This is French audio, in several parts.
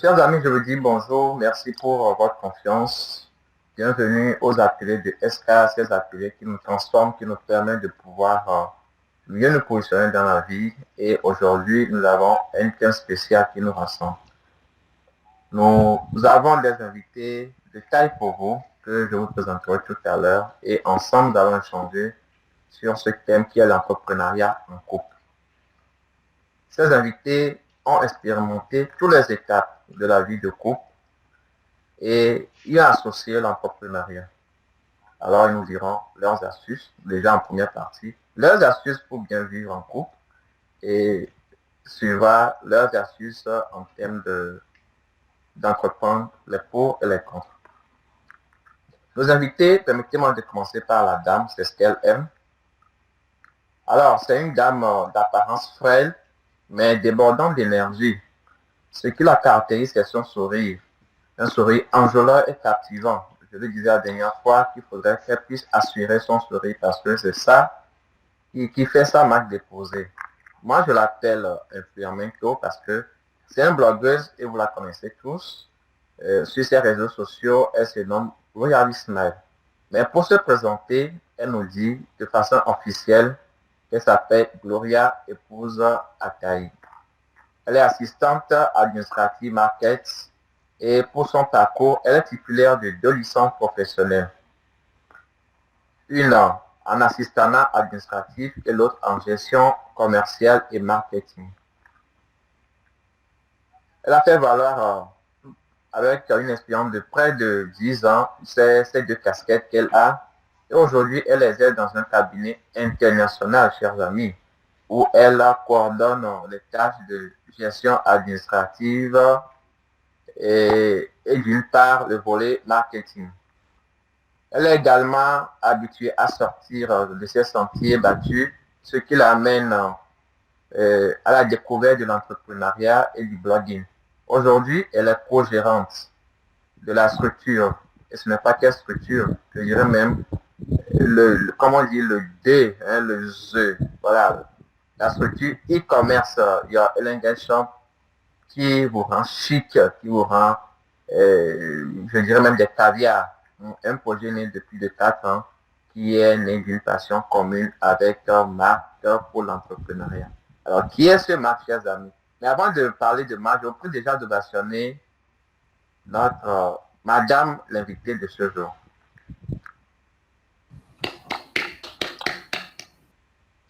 Chers amis, je vous dis bonjour, merci pour votre confiance. Bienvenue aux ateliers de SK, ces ateliers qui nous transforment, qui nous permettent de pouvoir mieux nous positionner dans la vie. Et aujourd'hui, nous avons un thème spécial qui nous rassemble. Nous avons des invités de taille pour vous que je vous présenterai tout à l'heure et ensemble, nous allons échanger sur ce thème qui est l'entrepreneuriat en couple. Ces invités ont expérimenté toutes les étapes de la vie de couple et il a associé l'entrepreneuriat. Alors, ils nous diront leurs astuces, déjà en première partie, leurs astuces pour bien vivre en couple et suivra leurs astuces en termes d'entreprendre les pour et les contre. Nos invités, permettez-moi de commencer par la dame, c'est ce qu'elle aime. Alors, c'est une dame d'apparence frêle, mais débordante d'énergie. Ce qui la caractérise, c'est son sourire. Un sourire enjôleur et captivant. Je le disais la dernière fois qu'il faudrait qu'elle puisse assurer son sourire parce que c'est ça qui fait sa marque déposée. Moi, je l'appelle Influamenco parce que c'est une blogueuse et vous la connaissez tous. Sur ses réseaux sociaux, elle se nomme Royal Smile. Mais pour se présenter, elle nous dit de façon officielle qu'elle s'appelle Gloria Épouse Ataï. Elle est assistante administrative market et pour son parcours, elle est titulaire de 2 licences professionnelles. Une en assistanat administratif et l'autre en gestion commerciale et marketing. Elle a fait valoir avec une expérience de près de 10 ans ces 2 casquettes qu'elle a. Et aujourd'hui, elle exerce dans un cabinet international, chers amis, où elle coordonne les tâches de gestion administrative et d'une part le volet marketing. Elle est également habituée à sortir de ses sentiers battus, ce qui l'amène à la découverte de l'entrepreneuriat et du blogging. Aujourd'hui, elle est pro-gérante de la structure. Et ce n'est pas quelle structure, je dirais même comment on dit, le D, hein, le Z. Voilà, la structure e-commerce, il y a Ellen Shop qui vous rend chic, qui vous rend, je dirais même des caviars. Un projet né depuis de 4 ans qui est né d'une passion commune avec Marc pour l'entrepreneuriat. Alors, qui est ce Marc, chers amis? Mais avant de parler de Marc, je vous prie déjà de mentionner notre madame l'invitée de ce jour.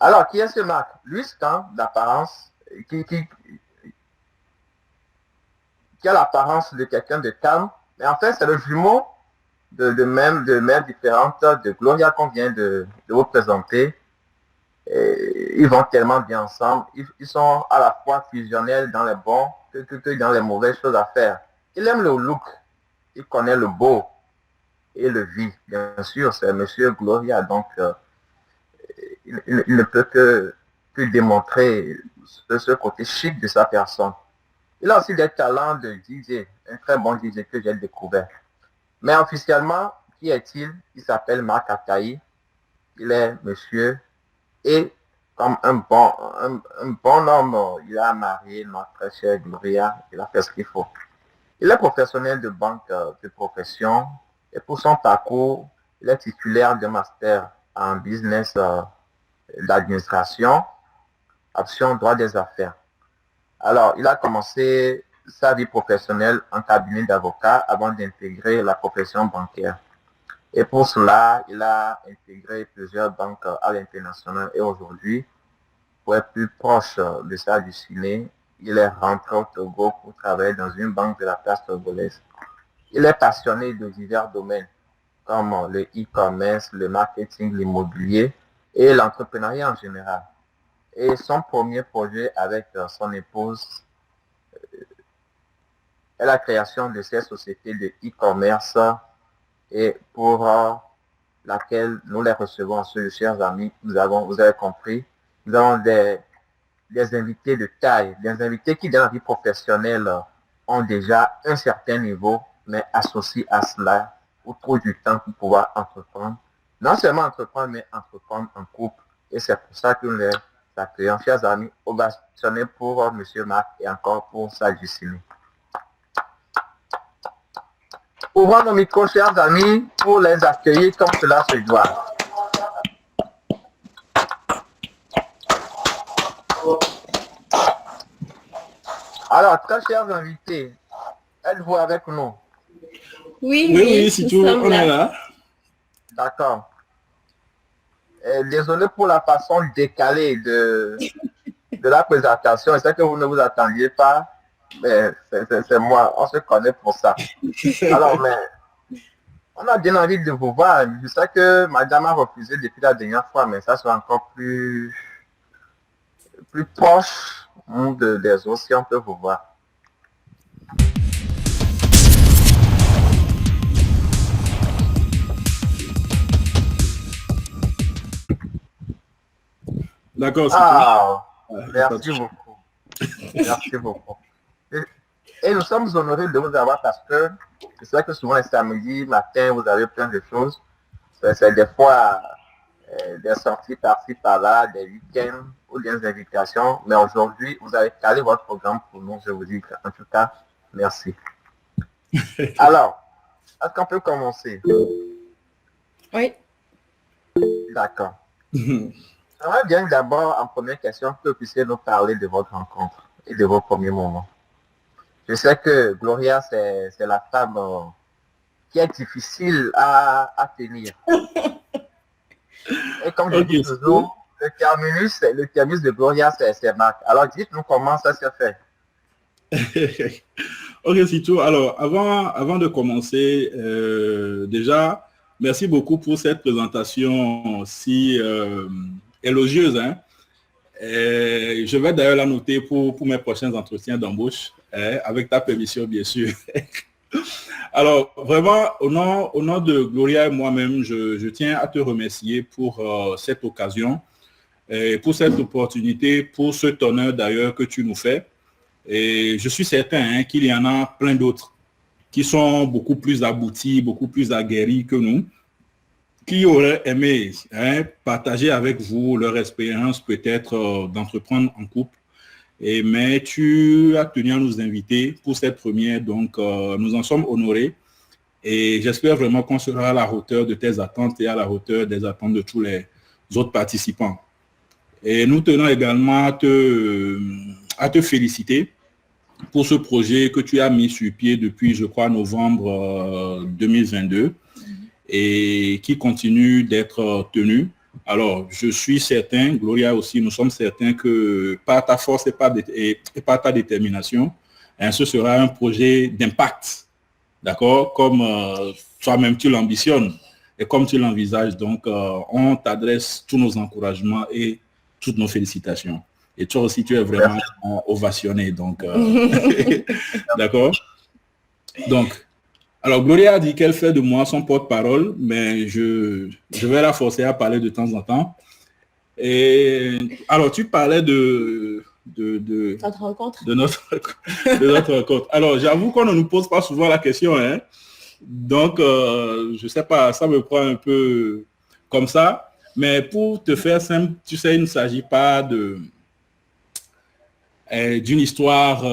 Alors, qui est ce Marc? Lui, c'est d'apparence, qui a l'apparence de quelqu'un de calme, mais en fait, c'est le jumeau de mères différentes de Gloria qu'on vient de vous présenter. Et ils vont tellement bien ensemble. Ils sont à la fois fusionnels dans les bons que dans les mauvaises choses à faire. Il aime le look. Il connaît le beau et le vit. Bien sûr, c'est Monsieur Gloria. Donc, il ne peut que démontrer ce côté chic de sa personne. Il a aussi des talents de DJ, un très bon DJ que j'ai découvert. Mais officiellement, qui est-il? Il s'appelle Marc Ataï. Il est monsieur et comme un bon homme, il a marié notre très chère Gloria. Il a fait ce qu'il faut. Il est professionnel de banque de profession et pour son parcours, il est titulaire de master en business d'administration, option droit des affaires. Alors, il a commencé sa vie professionnelle en cabinet d'avocat avant d'intégrer la profession bancaire. Et pour cela, il a intégré plusieurs banques à l'international et aujourd'hui, pour être plus proche de sa destinée, il est rentré au Togo pour travailler dans une banque de la place togolaise. Il est passionné de divers domaines comme le e-commerce, le marketing, l'immobilier et l'entrepreneuriat en général. Et son premier projet avec son épouse est la création de ces sociétés de e-commerce et pour laquelle nous les recevons, chers amis, vous avez compris, nous avons des invités de taille, des invités qui dans la vie professionnelle ont déjà un certain niveau, mais associés à cela, ou trop du temps pour pouvoir entreprendre. Non seulement entreprendre, mais entreprendre en couple. Et c'est pour ça que nous les accueillons, chers amis, ovationner pour M. Marc et encore pour sa Justine. Ouvrons nos micros, chers amis, pour les accueillir comme cela se doit. Alors, très chers invités, êtes-vous avec nous? Oui, si tu veux, on est là. D'accord. Désolé pour la façon décalée de la présentation. Je sais que vous ne vous attendiez pas, mais c'est moi. On se connaît pour ça. Alors, mais on a bien envie de vous voir. Je sais que madame a refusé depuis la dernière fois, mais ça sera encore plus proche des autres si on peut vous voir. D'accord. Ah, merci beaucoup. Merci beaucoup. Et nous sommes honorés de vous avoir parce que je sais que souvent les samedis matin, vous avez plein de choses. C'est des fois des sorties par-ci, par-là, des week-ends ou des invitations. Mais aujourd'hui, vous avez calé votre programme pour nous. Je vous dis en tout cas, merci. Alors, est-ce qu'on peut commencer? Oui. D'accord. J'aimerais bien d'abord, en première question, que vous puissiez nous parler de votre rencontre et de vos premiers moments. Je sais que Gloria, c'est la femme qui est difficile à tenir. Et comme je dis toujours, le terminus de Gloria, c'est Marc. Alors dites-nous comment ça s'est fait. Ok, c'est tout. Alors, avant de commencer, déjà, merci beaucoup pour cette présentation si élogieuse. Hein. Je vais d'ailleurs la noter pour mes prochains entretiens d'embauche, avec ta permission, bien sûr. Alors, vraiment, au nom de Gloria et moi-même, je tiens à te remercier pour cette occasion, pour cette opportunité, pour cet honneur d'ailleurs que tu nous fais. Et je suis certain qu'il y en a plein d'autres qui sont beaucoup plus aboutis, beaucoup plus aguerris que nous, qui auraient aimé partager avec vous leur expérience peut-être d'entreprendre en couple. Mais tu as tenu à nous inviter pour cette première, donc nous en sommes honorés. Et j'espère vraiment qu'on sera à la hauteur de tes attentes et à la hauteur des attentes de tous les autres participants. Et nous tenons également à te féliciter pour ce projet que tu as mis sur pied depuis, je crois, novembre 2022 et qui continue d'être tenu. Alors, je suis certain, Gloria aussi, nous sommes certains que par ta force et par ta détermination, ce sera un projet d'impact, d'accord, comme toi-même tu l'ambitionnes et comme tu l'envisages. Donc, on t'adresse tous nos encouragements et toutes nos félicitations. Et toi aussi, tu es vraiment ovationné. Donc, d'accord. Donc, alors, Gloria a dit qu'elle fait de moi son porte-parole, mais je vais la forcer à parler de temps en temps. Et alors, tu parlais de notre rencontre. De notre rencontre. Alors, j'avoue qu'on ne nous pose pas souvent la question. Hein. Donc, je sais pas, ça me prend un peu comme ça. Mais pour te faire simple, tu sais, il ne s'agit pas d'une histoire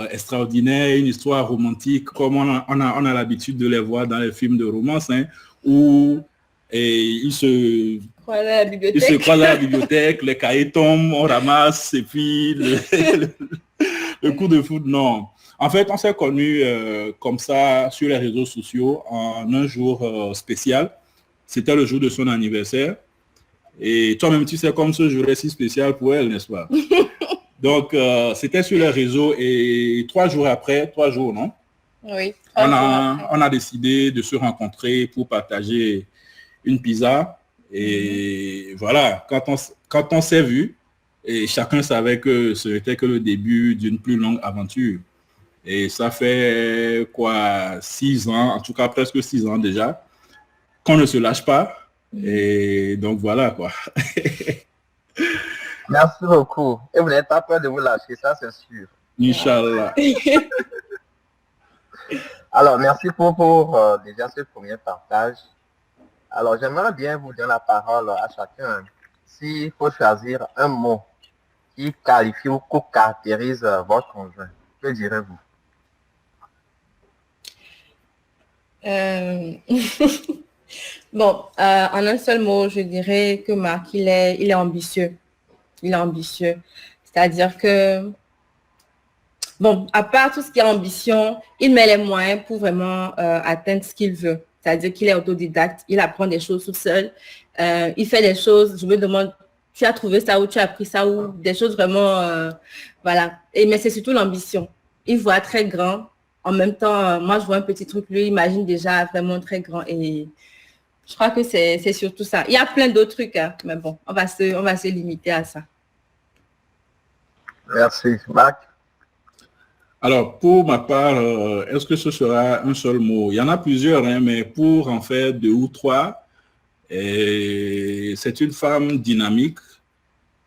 extraordinaire, une histoire romantique, comme on a l'habitude de les voir dans les films de romance, hein, où ils se croisent à la bibliothèque, les cahiers tombent, on ramasse, et puis le coup de foudre, non. En fait, on s'est connus comme ça sur les réseaux sociaux en un jour spécial. C'était le jour de son anniversaire. Et toi-même, tu sais comme ce jour est si spécial pour elle, n'est-ce pas? Donc, c'était sur les réseaux et 3 jours après, 3 jours, non? Oui. On a décidé de se rencontrer pour partager une pizza. Et voilà, quand on s'est vu, et chacun savait que ce n'était que le début d'une plus longue aventure. Et ça fait quoi, 6 ans, en tout cas presque 6 ans déjà, qu'on ne se lâche pas. Et donc voilà quoi. Merci beaucoup. Et vous n'êtes pas prêt de vous lâcher, ça c'est sûr. Inch'Allah. Alors, merci pour déjà ce premier partage. Alors, j'aimerais bien vous donner la parole à chacun. S'il faut choisir un mot qui qualifie ou qui caractérise votre conjoint, que direz-vous? Euh, Bon, en un seul mot, je dirais que Marc, il est ambitieux. Il est ambitieux. C'est-à-dire que, bon, à part tout ce qui est ambition, il met les moyens pour vraiment atteindre ce qu'il veut. C'est-à-dire qu'il est autodidacte, il apprend des choses tout seul. Il fait des choses, je me demande, tu as trouvé ça ou tu as appris ça ou des choses vraiment, voilà. Mais c'est surtout l'ambition. Il voit très grand. En même temps, moi, je vois un petit truc, lui, il imagine déjà vraiment très grand et je crois que c'est surtout ça. Il y a plein d'autres trucs, hein, mais bon, on va se limiter à ça. Merci. Marc? Alors, pour ma part, est-ce que ce sera un seul mot? Il y en a plusieurs, hein, mais pour en faire 2 ou 3, c'est une femme dynamique,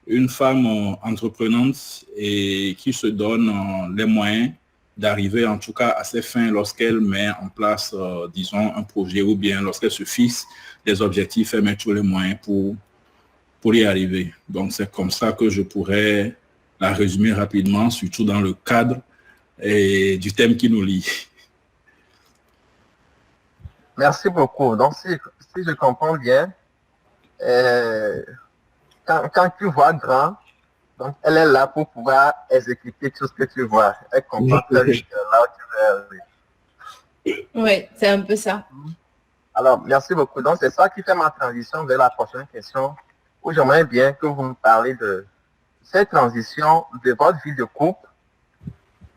une femme entreprenante et qui se donne les moyens d'arriver en tout cas à ses fins lorsqu'elle met en place, disons, un projet ou bien lorsqu'elle se fixe des objectifs, elle met tous les moyens pour y arriver. Donc, c'est comme ça que je pourrais la résumer rapidement, surtout dans le cadre du thème qui nous lie. Merci beaucoup. Donc, si je comprends bien, quand tu vois grand, donc elle est là pour pouvoir exécuter tout ce que tu vois. Elle comprend très vite là où tu veux aller. Oui, c'est un peu ça. Alors, merci beaucoup. Donc, c'est ça qui fait ma transition vers la prochaine question, où j'aimerais bien que vous me parlez de cette transition de votre vie de couple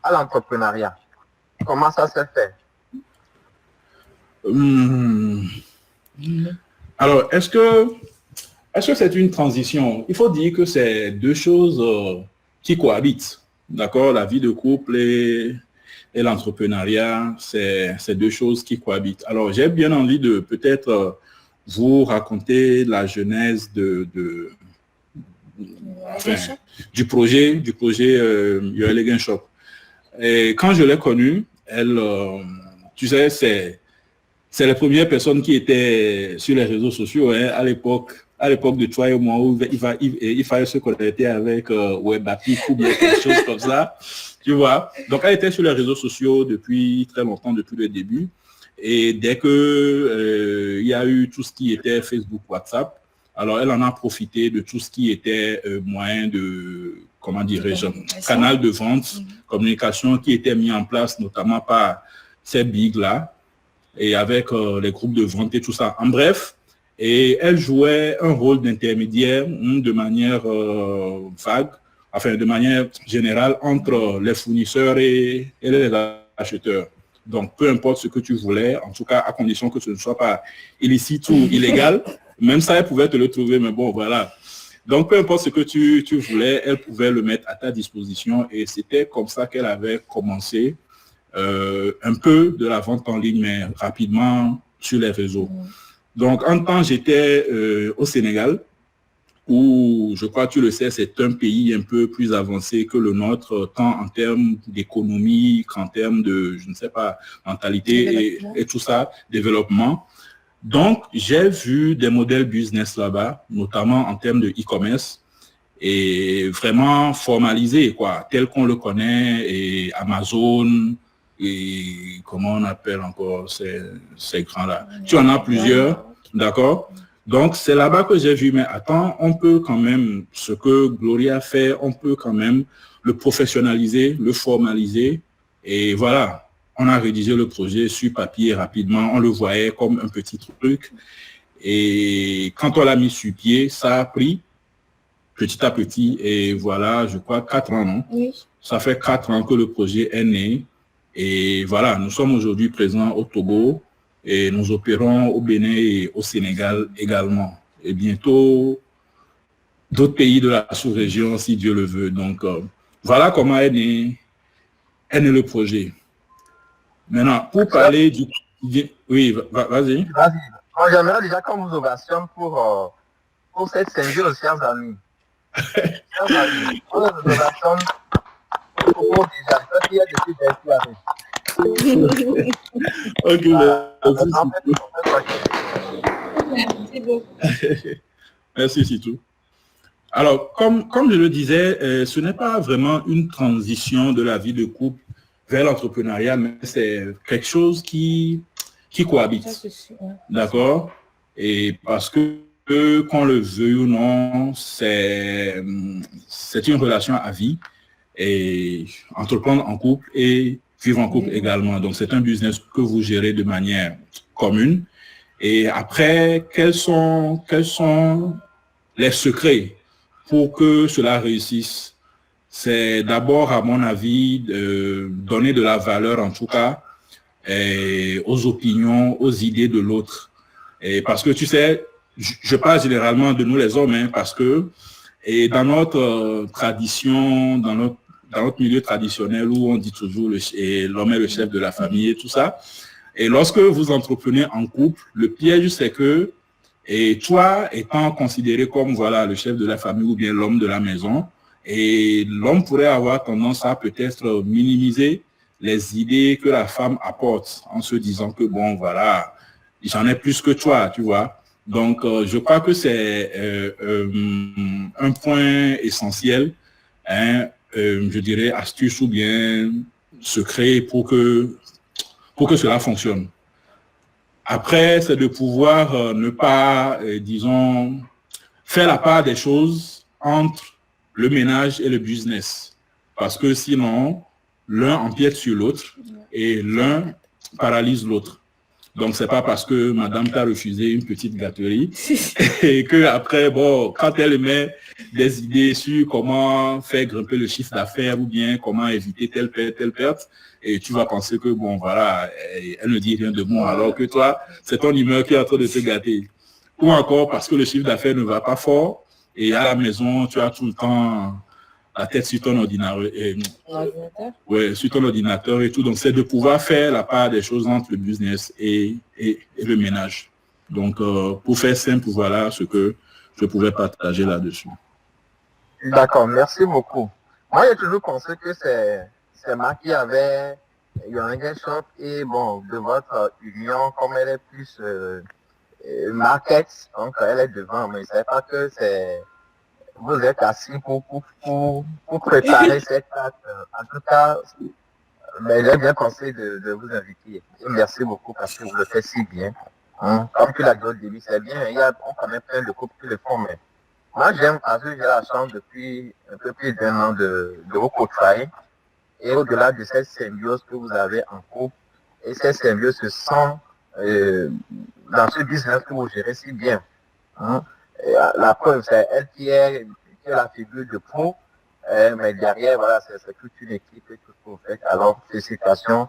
à l'entrepreneuriat. Comment ça s'est fait? Alors, est-ce que c'est une transition? Il faut dire que c'est 2 choses qui cohabitent. D'accord? La vie de couple et l'entrepreneuriat, c'est 2 choses qui cohabitent. Alors, j'ai bien envie de peut-être vous raconter la genèse du projet Your Elegant Shop. Et quand je l'ai connue, elle, tu sais, c'est les premières personnes qui étaient sur les réseaux sociaux, hein, à l'époque de toi et moi, où il fallait se connecter avec WebAPI ou bien quelque chose comme ça, tu vois. Donc, elle était sur les réseaux sociaux depuis très longtemps, depuis le début. Et dès que il y a eu tout ce qui était Facebook, WhatsApp, alors elle en a profité de tout ce qui était moyen de, comment dirais-je, canal de vente, communication qui était mis en place notamment par ces bigs-là et avec les groupes de vente et tout ça. En bref, et elle jouait un rôle d'intermédiaire de manière vague, enfin de manière générale entre les fournisseurs et les acheteurs. Donc, peu importe ce que tu voulais, en tout cas, à condition que ce ne soit pas illicite ou illégal, même ça, elle pouvait te le trouver, mais bon, voilà. Donc, peu importe ce que tu voulais, elle pouvait le mettre à ta disposition et c'était comme ça qu'elle avait commencé un peu de la vente en ligne, mais rapidement sur les réseaux. Donc, en temps, j'étais au Sénégal, où, je crois que tu le sais, c'est un pays un peu plus avancé que le nôtre, tant en termes d'économie qu'en termes de, je ne sais pas, mentalité et tout ça, développement. Donc, j'ai vu des modèles business là-bas, notamment en termes de e-commerce, et vraiment formalisé, quoi, tel qu'on le connaît, et Amazon, et comment on appelle encore ces grands-là. Tu en as plusieurs, d'accord? Donc, c'est là-bas que j'ai vu, mais attends, on peut quand même, ce que Gloria fait, on peut quand même le professionnaliser, le formaliser, et voilà. On a rédigé le projet sur papier rapidement, on le voyait comme un petit truc. Et quand on l'a mis sur pied, ça a pris petit à petit. Et voilà, je crois 4 ans, non? Oui. Ça fait 4 ans que le projet est né. Et voilà, nous sommes aujourd'hui présents au Togo et nous opérons au Bénin et au Sénégal également. Et bientôt, d'autres pays de la sous-région, si Dieu le veut. Donc, voilà comment est né le projet. Maintenant, pour parler du... Oui, vas-y. Vas-y. Moi, j'aimerais déjà qu'on vous ovationne pour cette symbiose, chers amis. Chers amis, on vous ovationne pour déjà. Ça qui est depuis Ok, merci beaucoup. Merci, c'est tout. Alors, comme je le disais, ce n'est pas vraiment une transition de la vie de couple vers l'entrepreneuriat, mais c'est quelque chose qui qui cohabitent. D'accord? Et parce que qu'on le veuille ou non, c'est une relation à vie et entreprendre en couple et vivre en couple également. Donc, c'est un business que vous gérez de manière commune. Et après, quels sont les secrets pour que cela réussisse? C'est d'abord, à mon avis, de donner de la valeur, en tout cas, aux opinions, aux idées de l'autre. Et parce que, tu sais, je parle généralement de nous les hommes, hein, parce que dans notre tradition, dans notre milieu traditionnel où on dit toujours l'homme est le chef de la famille et tout ça, et lorsque vous entreprenez en couple, le piège c'est que, et toi étant considéré comme voilà le chef de la famille ou bien l'homme de la maison, et l'homme pourrait avoir tendance à peut-être minimiser les idées que la femme apporte en se disant que bon voilà, j'en ai plus que toi, tu vois. Donc, je crois que c'est un point essentiel, hein, je dirais astuce ou bien secret pour que cela fonctionne. Après, c'est de pouvoir ne pas, disons, faire la part des choses entre le ménage et le business. Parce que sinon, l'un empiète sur l'autre et l'un paralyse l'autre. Donc, c'est pas parce que madame t'a refusé une petite gâterie et que après, bon, quand elle met des idées sur comment faire grimper le chiffre d'affaires ou bien comment éviter telle perte, et tu vas penser que, bon, voilà, elle ne dit rien de bon, alors que toi, c'est ton humeur qui est en train de te gâter. Ou encore parce que le chiffre d'affaires ne va pas fort et à la maison, tu as tout le temps la tête sur ton ordinateur. Ouais, sur ton ordinateur et tout. Donc, c'est de pouvoir faire la part des choses entre le business et le ménage. Donc, pour faire simple, voilà ce que je pouvais partager là-dessus. D'accord, merci beaucoup. Moi, j'ai toujours pensé que c'est Marc qui avait Young Shop et bon, de votre union, comme elle est plus market, donc elle est devant, mais je ne sais pas que c'est... Vous êtes assis pour préparer cette acte. En tout cas, mais j'ai bien pensé de vous inviter. Et merci beaucoup parce que vous le faites si bien. Hein. Comme tu l'as dit au début, c'est bien. On connaît plein de couples qui le font, mais moi j'aime parce que j'ai la chance depuis un peu plus d'1 an de vous côtoyer. Et au-delà de cette symbiose que vous avez en couple, et cette symbiose se sent dans ce business que vous gérez si bien. Hein. La preuve, c'est elle qui est la figure de proue, mais derrière, voilà, c'est toute une équipe et tout ce que vous faites. Alors, félicitations,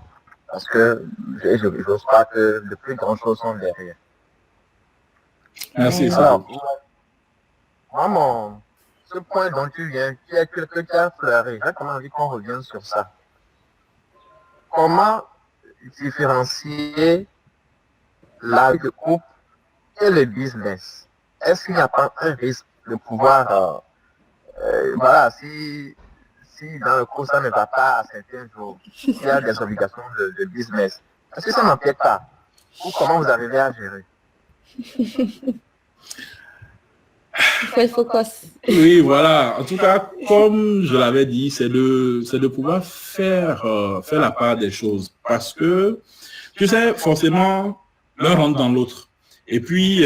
parce que je n'ose pas que de plus grandes choses sont derrière. Merci. Alors, moi, ce point dont tu viens, que tu as fleuré, j'ai comment envie qu'on revienne sur ça. Comment différencier la vie de couple et le business? Est-ce qu'il n'y a pas un risque de pouvoir, voilà, si dans le cours ça ne va pas à certains jours, il y a des obligations de business, est-ce que ça n'empiète pas? Ou comment vous arrivez à gérer? Oui, voilà. En tout cas, comme je l'avais dit, c'est de pouvoir faire la part des choses. Parce que, tu sais, forcément, l'un rentre dans l'autre. Et puis,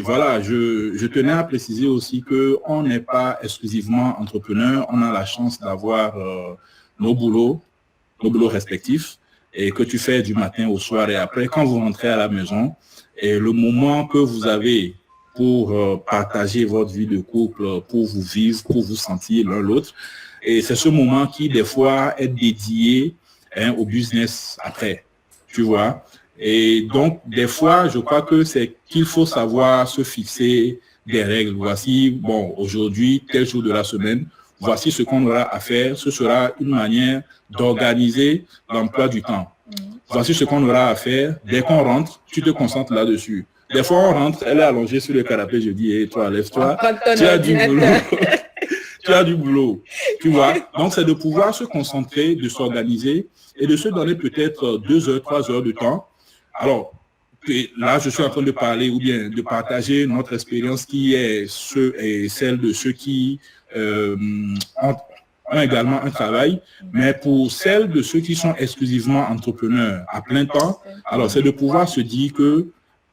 voilà, je tenais à préciser aussi qu'on n'est pas exclusivement entrepreneur. On a la chance d'avoir nos boulots respectifs et que tu fais du matin au soir. Et après, quand vous rentrez à la maison, et le moment que vous avez pour partager votre vie de couple, pour vous vivre, pour vous sentir l'un l'autre. Et c'est ce moment qui, des fois, est dédié au business après, tu vois. Et donc, des fois, je crois que c'est qu'il faut savoir se fixer des règles. Voici, bon, aujourd'hui, tel jour de la semaine, voici ce qu'on aura à faire. Ce sera une manière d'organiser l'emploi du temps. Voici ce qu'on aura à faire. Dès qu'on rentre, tu te concentres là-dessus. Des fois, on rentre, elle est allongée sur le canapé, je dis, hey, toi, lève-toi, tu as du boulot. Tu as du boulot, tu vois. Donc, c'est de pouvoir se concentrer, de s'organiser et de se donner peut-être 2 heures, 3 heures de temps. Alors, là, je suis en train de parler ou bien de partager notre expérience qui est celle de ceux qui ont ont également un travail, mais pour celles de ceux qui sont exclusivement entrepreneurs à plein temps, alors c'est de pouvoir se dire que,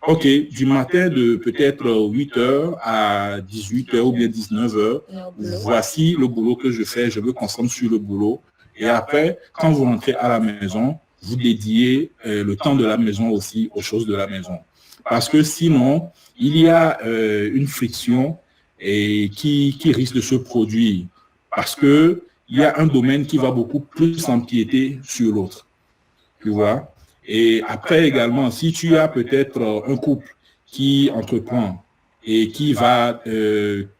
OK, du matin de peut-être 8 heures à 18 heures ou bien 19 heures, voici le boulot que je fais, je me concentre sur le boulot. Et après, quand vous rentrez à la maison, vous dédiez le temps de la maison aussi aux choses de la maison. Parce que sinon, il y a une friction qui risque de se produire. Parce qu'il y a un domaine qui va beaucoup plus empiéter sur l'autre. Tu vois? Et après également, si tu as peut-être un couple qui entreprend et qui va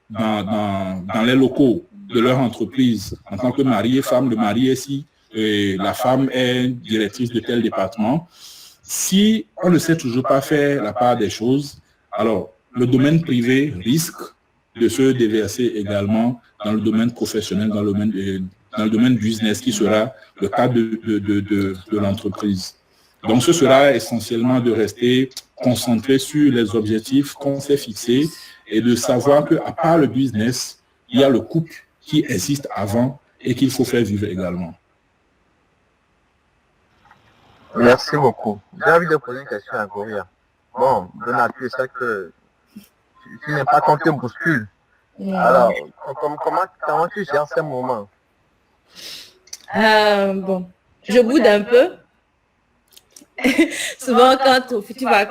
dans les locaux de leur entreprise en tant que mari et femme, le mari est ici, et la femme est directrice de tel département, si on ne sait toujours pas faire la part des choses, alors le domaine privé risque de se déverser également dans le domaine professionnel, dans le domaine business qui sera le cas de l'entreprise. Donc, ce sera essentiellement de rester concentré sur les objectifs qu'on s'est fixés et de savoir qu'à part le business, il y a le couple qui existe avant et qu'il faut faire vivre également. Merci beaucoup. J'ai envie de poser une question à Gloria. Bon, de nature, c'est que tu n'aimes pas qu'on te bouscule. Alors, comment tu gères ces moments? Bon, je boude un peu. Souvent,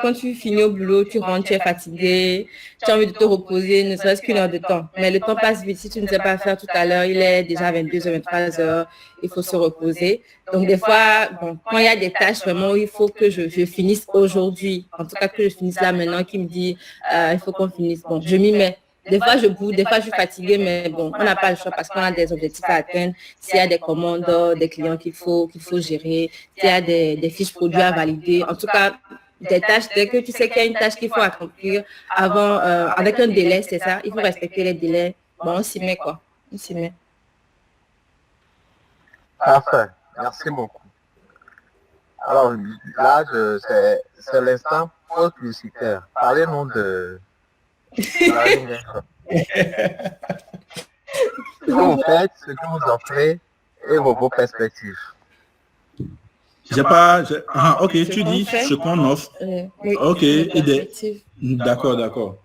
quand tu finis au boulot, tu rentres, tu es fatigué, tu as envie de te reposer, ne serait-ce qu'une heure de temps. Mais le temps passe vite. Si tu ne sais pas faire tout à l'heure, il est déjà 22h, 23h, il faut se reposer. Donc, des fois, bon, quand il y a des tâches vraiment où il faut que je finisse aujourd'hui, en tout cas que je finisse là maintenant, qui me dit, il faut qu'on finisse. Bon, je m'y mets. Des fois, je boude, des fois, je suis fatiguée, mais bon, on n'a pas le choix parce qu'on a des objectifs à atteindre. S'il y a des commandes, des clients qu'il faut gérer, s'il y a des fiches produits à valider, en tout cas, des tâches, dès que tu sais qu'il y a une tâche qu'il faut accomplir avant, avec un délai, c'est ça, il faut respecter les délais. Bon, on s'y met, quoi. On s'y met. Parfait. Merci beaucoup. Alors, là, c'est l'instant post-publicitaire. Parlez-nous de... ce que vous faites, ce que vous offrez et vos perspectives. Ok, tu dis ce qu'on offre. Oui, ok, d'accord.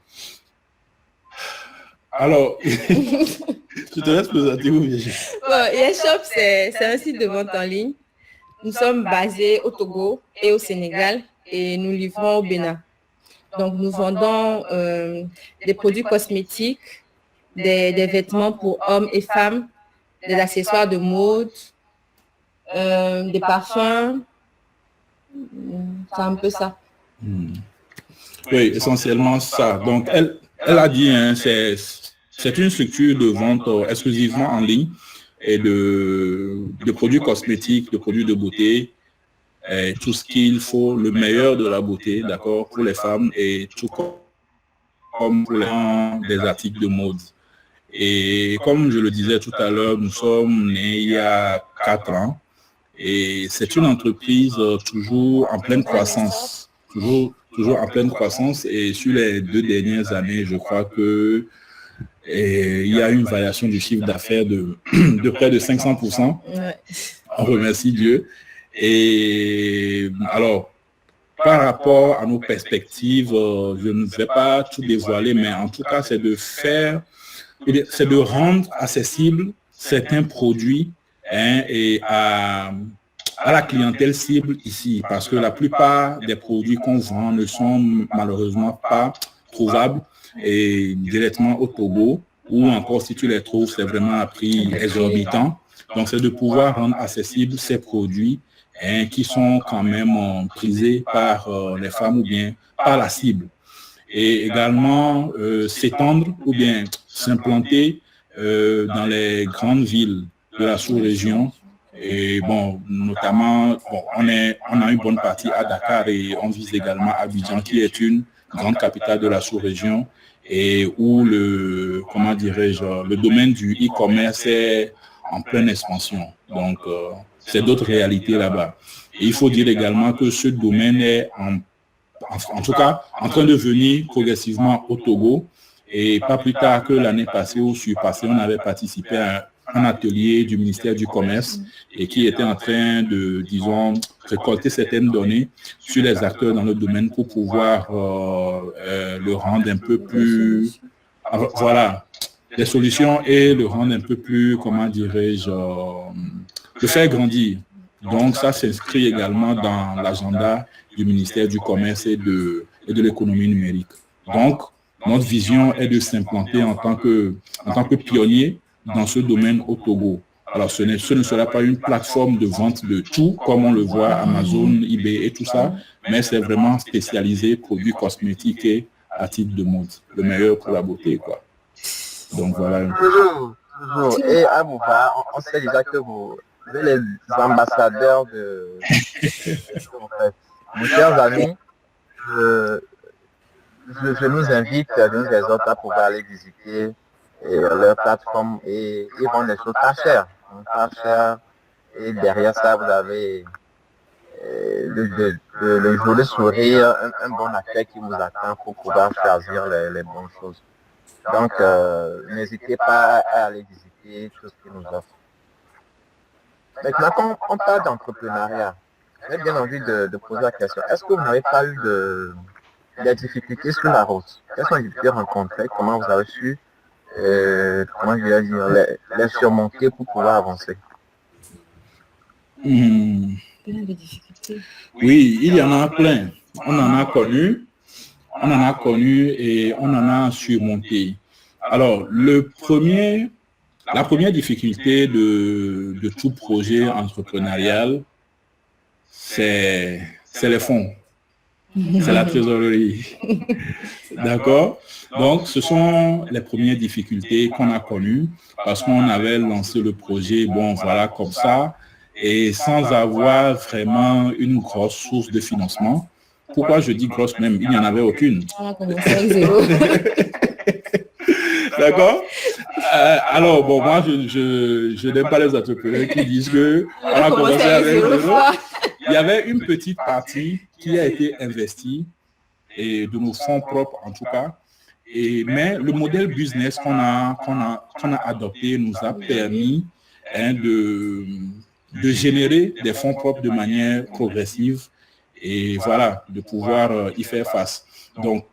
Alors, je te laisse présenter où, Virginie. Bon, YesShop, c'est un site de vente en ligne. Nous sommes basés au Togo et au Sénégal et nous livrons au Bénin. Donc, nous vendons des produits cosmétiques, des vêtements pour hommes et femmes, des accessoires de mode, des parfums. C'est un peu ça. Oui, essentiellement ça. Donc, elle a dit, hein, c'est une structure de vente exclusivement en ligne et de produits cosmétiques, de produits de beauté, et tout ce qu'il faut, le meilleur de la beauté, d'accord, pour les femmes et tout comme pour les articles de mode. Et comme je le disais tout à l'heure, nous sommes nés il y a 4 ans et c'est une entreprise toujours en pleine croissance, toujours en pleine croissance et sur les 2 dernières années, je crois que il y a une variation du chiffre d'affaires de près de 500%. Ouais. On remercie Dieu. Et alors, par rapport à nos perspectives, je ne vais pas tout dévoiler, mais en tout cas, c'est de rendre accessibles certains produits et à la clientèle cible ici, parce que la plupart des produits qu'on vend ne sont malheureusement pas trouvables et directement au Togo, ou encore si tu les trouves, c'est vraiment à prix exorbitant. Donc, c'est de pouvoir rendre accessibles ces produits qui sont quand même prisés par les femmes ou bien par la cible. Et également s'étendre ou bien s'implanter dans les grandes villes de la sous-région. Et bon, notamment, on a une bonne partie à Dakar et on vise également Abidjan, qui est une grande capitale de la sous-région et où le domaine du e-commerce est en pleine expansion. Donc, c'est d'autres réalités là-bas. Et il faut dire également que ce domaine est en tout cas en train de venir progressivement au Togo. Et pas plus tard que l'année passée ou surpassée, on avait participé à un atelier du ministère du Commerce et qui était en train de, disons, récolter certaines données sur les acteurs dans le domaine pour pouvoir le rendre un peu plus, voilà, les solutions et le rendre un peu plus, comment dirais-je, le faire grandir. Donc, ça s'inscrit également dans l'agenda du ministère du Commerce et de l'économie numérique. Donc, notre vision est de s'implanter en tant que pionnier dans ce domaine au Togo. Alors, ce ne sera pas une plateforme de vente de tout, comme on le voit, Amazon, eBay et tout ça, mais c'est vraiment spécialisé produits cosmétiques et articles de mode. Le meilleur pour la beauté, quoi. Donc, voilà. Toujours. Et à Mouva, on sait déjà que vous êtes les ambassadeurs de... en fait. Mes chers amis, je nous invite les uns les autres à pouvoir aller visiter leur plateforme et ils vendent des choses pas chères. Pas chères. Et derrière ça, vous avez le joli sourire, un bon accueil qui vous attend pour pouvoir choisir les bonnes choses. Donc, n'hésitez pas à aller visiter tout ce qu'ils nous offrent. Maintenant, quand on parle d'entrepreneuriat, j'ai bien envie de poser la question. Est-ce que vous n'avez pas eu des difficultés sur la route? Quelles sont les difficultés rencontrées? Comment vous avez su comment je vais dire, les surmonter pour pouvoir avancer? Oui, il y en a plein. On en a connu et on en a surmonté. Alors, la première difficulté de tout projet entrepreneurial, c'est les fonds. C'est la trésorerie. D'accord? Donc, ce sont les premières difficultés qu'on a connues parce qu'on avait lancé le projet, bon, voilà, comme ça, et sans avoir vraiment une grosse source de financement. Pourquoi je dis grosse même? Il n'y en avait aucune. On a commencé avec zéro. D'accord? Alors, bon, moi, je n'aime pas les entrepreneurs qui disent que on a commencé avec zéro. Il y avait une petite partie qui a été investie, et de nos fonds propres en tout cas. Mais le modèle business qu'on a adopté nous a permis de générer des fonds propres de manière progressive et voilà, de pouvoir y faire face. Donc,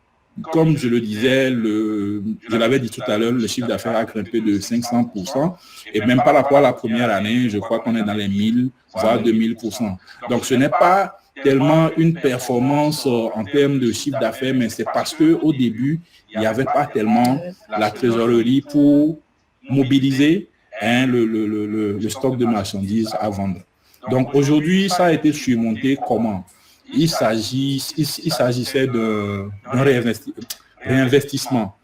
comme je le disais, je l'avais dit tout à l'heure, le chiffre d'affaires a grimpé de 500%. Et même par rapport à la première année, je crois qu'on est dans les 1000, voire 2000%. Donc, ce n'est pas tellement une performance en termes de chiffre d'affaires, mais c'est parce qu'au début, il n'y avait pas tellement la trésorerie pour mobiliser le stock de marchandises à vendre. Donc, aujourd'hui, ça a été surmonté comment? Il s'agissait d'un réinvestissement.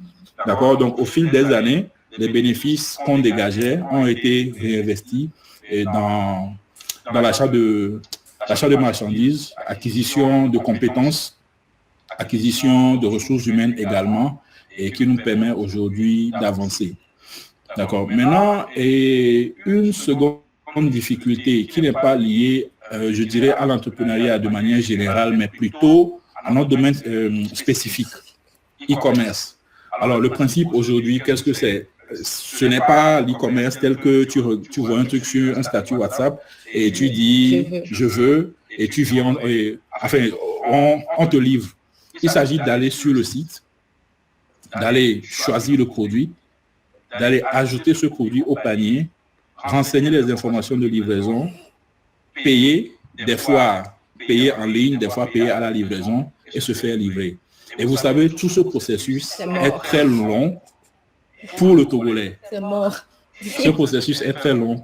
D'accord? Donc, au fil des années, les bénéfices qu'on dégageait ont été réinvestis dans l'achat de marchandises, acquisition de compétences, acquisition de ressources humaines également, et qui nous permet aujourd'hui d'avancer. D'accord? Maintenant, une seconde difficulté qui n'est pas liée je dirais, à l'entrepreneuriat de manière générale, mais plutôt à notre domaine spécifique, e-commerce. Alors, le principe aujourd'hui, qu'est-ce que c'est? Ce n'est pas l'e-commerce tel que tu vois un truc sur un statut WhatsApp et tu dis « je veux » et tu viens, on te livre. Il s'agit d'aller sur le site, d'aller choisir le produit, d'aller ajouter ce produit au panier, renseigner les informations de livraison, payer, des fois payer en ligne, des fois payer à la livraison et se faire livrer. Et vous savez, tout ce processus est très long pour le Togolais. C'est mort. Ce processus est très long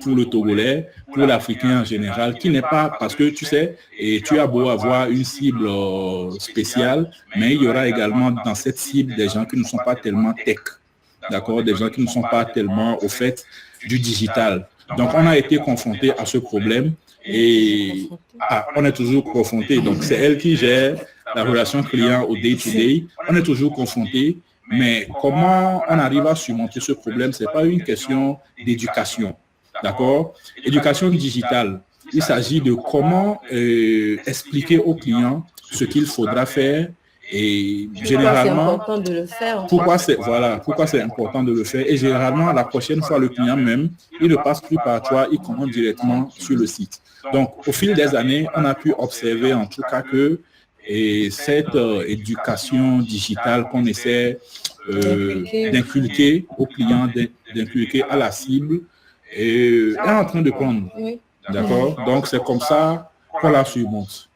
pour le Togolais, pour l'Africain en général, qui n'est pas, parce que tu sais, et tu as beau avoir une cible spéciale, mais il y aura également dans cette cible des gens qui ne sont pas tellement tech, d'accord, des gens qui ne sont pas tellement au fait du digital. Donc, on a été confronté à ce problème et on est toujours confronté. Donc, c'est elle qui gère la relation client au day-to-day. On est toujours confronté, mais comment on arrive à surmonter ce problème? Ce n'est pas une question d'éducation, d'accord? Éducation digitale. Il s'agit de comment expliquer aux clients ce qu'il faudra faire Et Pourquoi c'est généralement, important de le faire? pourquoi c'est important de le faire. Et généralement, la prochaine fois, le client même, il ne passe plus par toi, il commande directement sur le site. Donc, au fil des années, on a pu observer en tout cas que cette éducation digitale qu'on essaie d'inculquer aux clients, d'inculquer à la cible, est en train de prendre. Oui. D'accord? Donc, c'est comme ça qu'on la surmonte.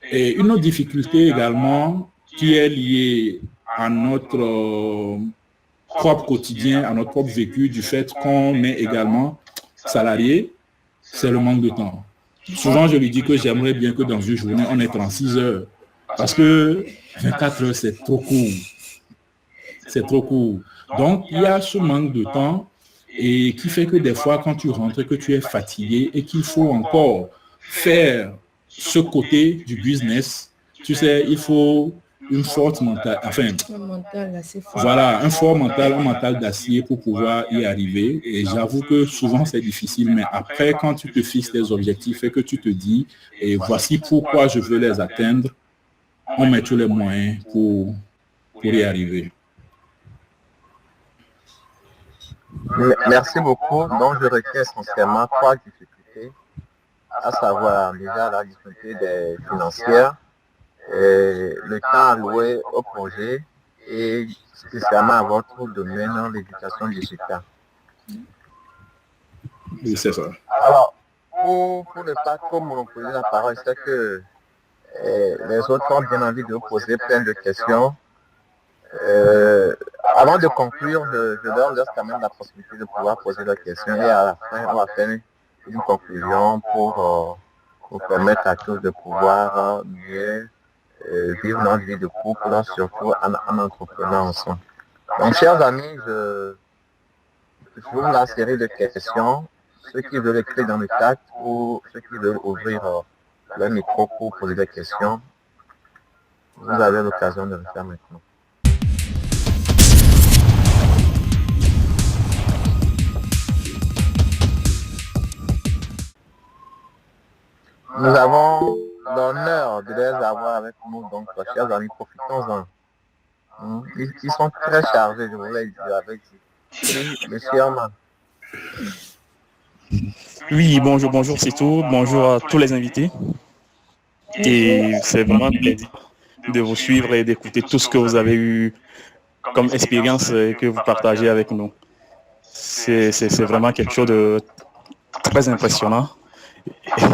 Et une autre difficulté également qui est liée à notre propre quotidien, à notre propre vécu, du fait qu'on est également salarié, c'est le manque de temps. Souvent, je lui dis que j'aimerais bien que dans une journée, on ait 36 heures. Parce que 24 heures, c'est trop court. C'est trop court. Donc, il y a ce manque de temps et qui fait que des fois, quand tu rentres, que tu es fatigué et qu'il faut encore faire ce côté du business, tu sais, il faut une forte mentale, enfin, voilà, un fort mental, un mental d'acier pour pouvoir y arriver. Et j'avoue que souvent c'est difficile, mais après, quand tu te fixes des objectifs et que tu te dis, et voici pourquoi je veux les atteindre, on met tous les moyens pour y arriver. Merci beaucoup. Donc, je retiens essentiellement 3 difficultés, à savoir déjà la difficulté des financières, le temps alloué au projet et spécialement à votre domaine, l'éducation digitale. Oui, c'est ça. Alors, pour ne pas trop monopoliser la parole, c'est que les autres ont bien envie de vous poser plein de questions. Avant de conclure, je leur laisse quand même la possibilité de pouvoir poser leurs questions et à la fin, on va faire une conclusion pour permettre à tous de pouvoir mieux vivre notre vie de couple, surtout en entreprenant ensemble. Donc, chers amis, je vous la série de questions. Ceux qui veulent écrire dans le chat ou ceux qui veulent ouvrir le micro pour poser des questions, vous avez l'occasion de le faire maintenant. Nous avons l'honneur de les avoir avec nous, donc chers amis, profitons-en. Ils sont très chargés, je voulais dire avec vous. Monsieur Armand. Oui, bonjour, c'est tout. Bonjour à tous les invités. Et c'est vraiment un plaisir de vous suivre et d'écouter tout ce que vous avez eu comme expérience que vous partagez avec nous. C'est vraiment quelque chose de très impressionnant.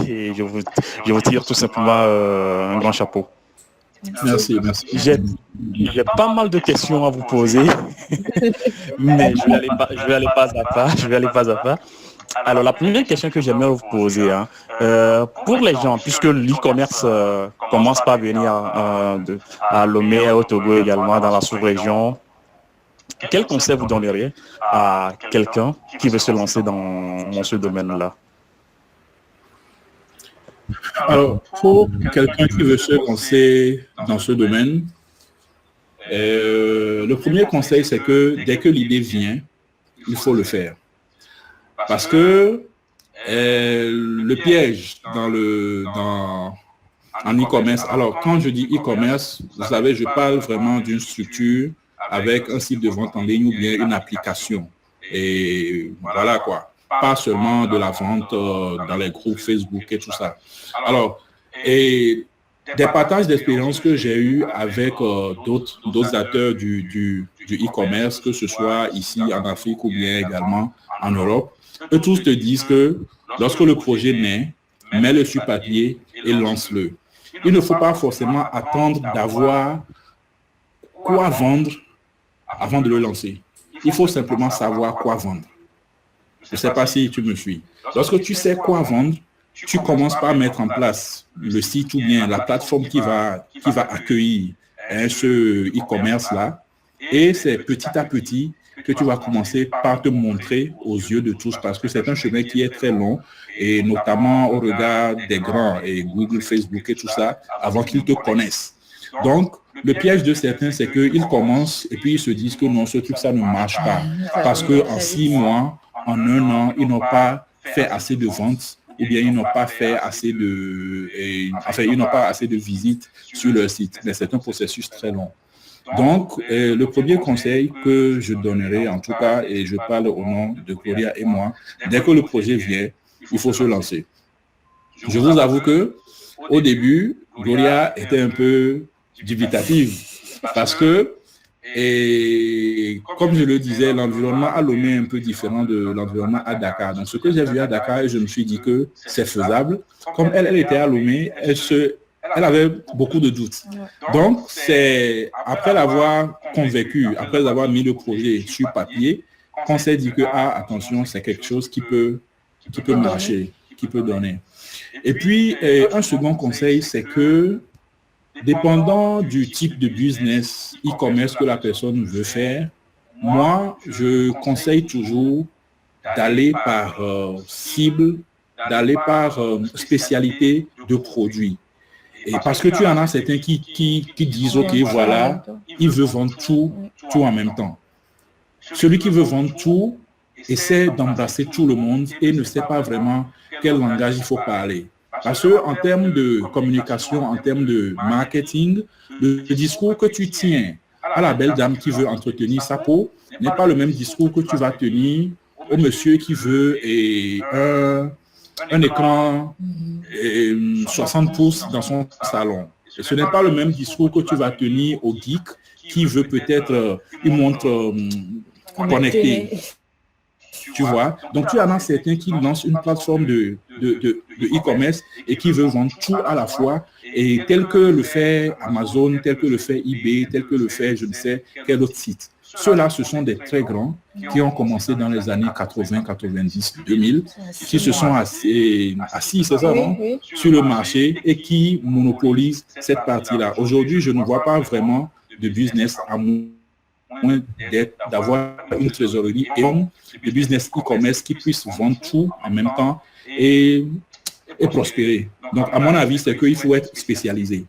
Et je vous tire tout simplement un grand chapeau. Merci. J'ai pas mal de questions à vous poser, mais je vais aller pas à pas. Alors, la première question que j'aimerais vous poser, pour les gens, puisque l'e-commerce commence par venir à Lomé, au Togo également, dans la sous-région, quel conseil vous donneriez à quelqu'un qui veut se lancer dans ce domaine-là? Alors, pour quelqu'un qui veut se lancer dans ce domaine, le premier conseil, c'est que dès que l'idée vient, il faut le faire. Parce que le piège en e-commerce, alors quand je dis e-commerce, vous savez, je parle vraiment d'une structure avec un site de vente en ligne ou bien une application. Et voilà quoi. Pas seulement de la vente dans les groupes Facebook et tout ça. Alors, et des partages d'expériences que j'ai eu avec d'autres acteurs du e-commerce, que ce soit ici en Afrique ou bien également en Europe, eux tous te disent que lorsque le projet naît, mets-le sur papier et lance-le. Il ne faut pas forcément attendre d'avoir quoi vendre avant de le lancer. Il faut simplement savoir quoi vendre. Je ne sais pas si tu me suis. Lorsque tu sais quoi vendre, tu commences par mettre en place le site ou bien la plateforme qui va accueillir ce e-commerce-là. Et c'est petit à petit que tu vas commencer par te montrer aux yeux de tous parce que c'est un chemin qui est très long et notamment au regard des grands et Google, Facebook et tout ça avant qu'ils te connaissent. Donc, le piège de certains, c'est qu'ils commencent et puis ils se disent que non, ce truc, ça ne marche pas. Parce qu'en 6 mois, en 1 an, ils n'ont pas fait assez de ventes ou bien ils n'ont pas fait assez ils n'ont pas assez de visites sur leur site. Mais c'est un processus très long. Donc, le premier conseil que je donnerai, en tout cas, et je parle au nom de Gloria et moi, dès que le projet vient, il faut se lancer. Je vous avoue que au début, Gloria était un peu dubitative parce que, et comme je le disais, l'environnement à Lomé est un peu différent de l'environnement à Dakar. Donc, ce que j'ai vu à Dakar, je me suis dit que c'est faisable. Comme elle était à Lomé, elle avait beaucoup de doutes. Donc, c'est après l'avoir convaincu, après avoir mis le projet sur papier, qu'on s'est dit que, attention, c'est quelque chose qui peut marcher, qui peut donner. Et puis, un second conseil, c'est que, dépendant du type de business e-commerce que la personne veut faire, moi, je conseille toujours d'aller par cible, d'aller par spécialité de produit. Et parce que tu en as certains qui disent, OK, voilà, il veut vendre tout en même temps. Celui qui veut vendre tout essaie d'embrasser tout le monde et ne sait pas vraiment quel langage il faut parler. Parce qu'en termes de communication, en termes de marketing, le discours que tu tiens à la belle dame qui veut entretenir sa peau n'est pas le même discours que tu vas tenir au monsieur qui veut un écran 60 pouces dans son salon. Et ce n'est pas le même discours que tu vas tenir au geek qui veut peut-être une montre connectée. Tu vois? Donc, tu en as certains qui lancent une plateforme de e-commerce et qui veulent vendre tout à la fois, et tel que le fait Amazon, tel que le fait eBay, tel que le fait je ne sais quel autre site. Ceux-là, ce sont des très grands qui ont commencé dans les années 80, 90, 2000, qui se sont assis, c'est ça, non? Sur le marché et qui monopolisent cette partie-là. Aujourd'hui, je ne vois pas vraiment de business à moins d'avoir une trésorerie et de business e-commerce qui puisse vendre tout en même temps et prospérer. Donc, à mon avis, c'est qu'il faut être spécialisé.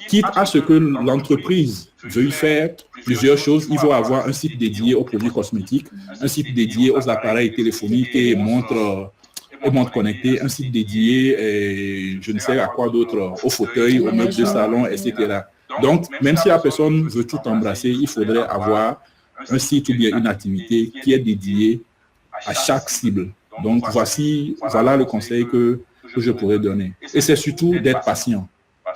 Quitte à ce que l'entreprise veuille faire plusieurs choses, il faut avoir un site dédié aux produits cosmétiques, un site dédié aux appareils téléphoniques et montres connectées, un site dédié, je ne sais à quoi d'autre, aux fauteuils, aux meubles de salon, etc. Donc, même si la personne veut tout embrasser, il faudrait avoir un site ou bien une activité qui est dédiée à chaque cible. Donc, voilà le conseil que je pourrais donner. Et c'est surtout d'être patient.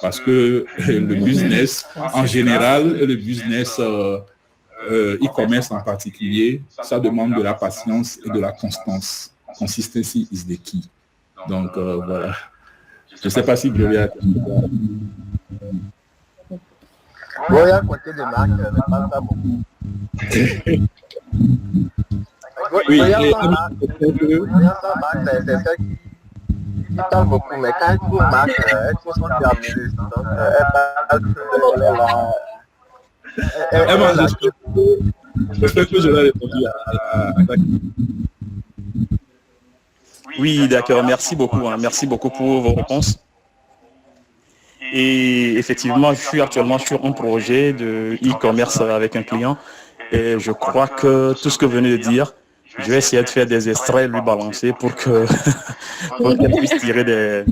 Parce que le business en général et le business e-commerce en particulier, ça demande de la patience et de la constance. Consistency is the key. Donc, voilà. Je ne sais pas si Gloria... Gloria, côté de marque, ne parle pas beaucoup. Oui, Gloria, sa marque, c'est ça qui parle beaucoup, mais quand elle trouve marque, elle trouve son terminus. Donc, elle parle... J'espère que je l'ai répondu à ta question. Oui, d'accord. Merci beaucoup. Merci beaucoup pour vos réponses. Et effectivement, je suis actuellement sur un projet de e-commerce avec un client. Et je crois que tout ce que vous venez de dire, je vais essayer de faire des extraits, lui balancer pour qu'elle puisse tirer des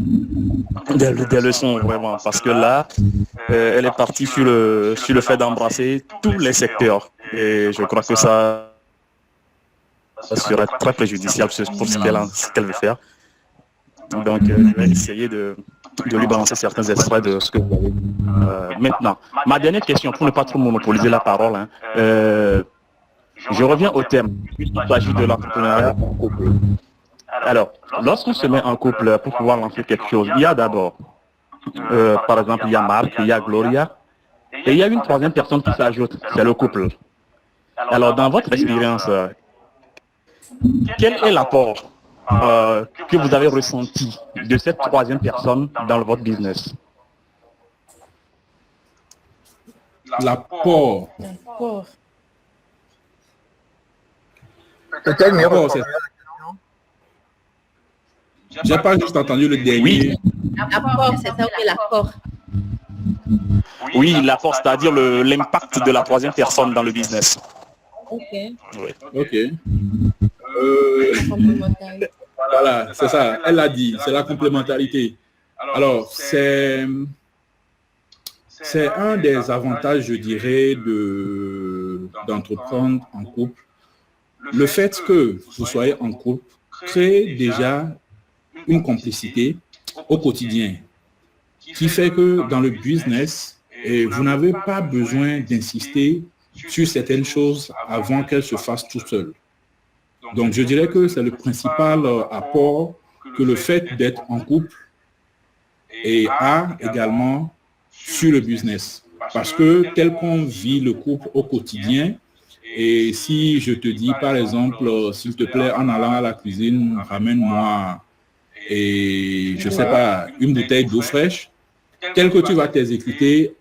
leçons vraiment. Parce que là, elle est partie sur le fait d'embrasser tous les secteurs. Et je crois que ça serait très préjudiciable pour ce qu'elle veut faire. Donc, je vais essayer de lui balancer certains extraits de ce que vous avez dit. Maintenant, ma dernière question, pour ne pas trop monopoliser la parole, je reviens au thème. Il s'agit de l'entrepreneuriat en couple. Alors, lorsqu'on se met en couple pour pouvoir lancer quelque chose, il y a d'abord, par exemple, il y a Marc, il y a Gloria, et il y a une troisième personne qui s'ajoute, c'est le couple. Alors, dans votre expérience, quel est l'apport que vous avez ressenti de cette troisième personne dans votre business? L'apport. Peut-être mieux. J'ai pas juste entendu le dernier. Oui. L'apport, c'est ça, oui, l'apport. Oui, l'apport, c'est-à-dire l'impact de la troisième personne dans le business. Ok. Oui. Ok. Voilà, c'est ça. Elle l'a dit, c'est la complémentarité. Alors, c'est un des avantages, je dirais, d'entreprendre en couple. Le fait que vous soyez en couple crée déjà une complicité au quotidien qui fait que dans le business, vous n'avez pas besoin d'insister sur certaines choses avant qu'elles se fassent tout seules. Donc, je dirais que c'est le principal apport que le fait d'être en couple a également sur le business. Parce que tel qu'on vit le couple au quotidien, et si je te dis, par exemple, s'il te plaît, en allant à la cuisine, ramène-moi, et je ne sais pas, une bouteille d'eau fraîche, tel que tu vas t'exécuter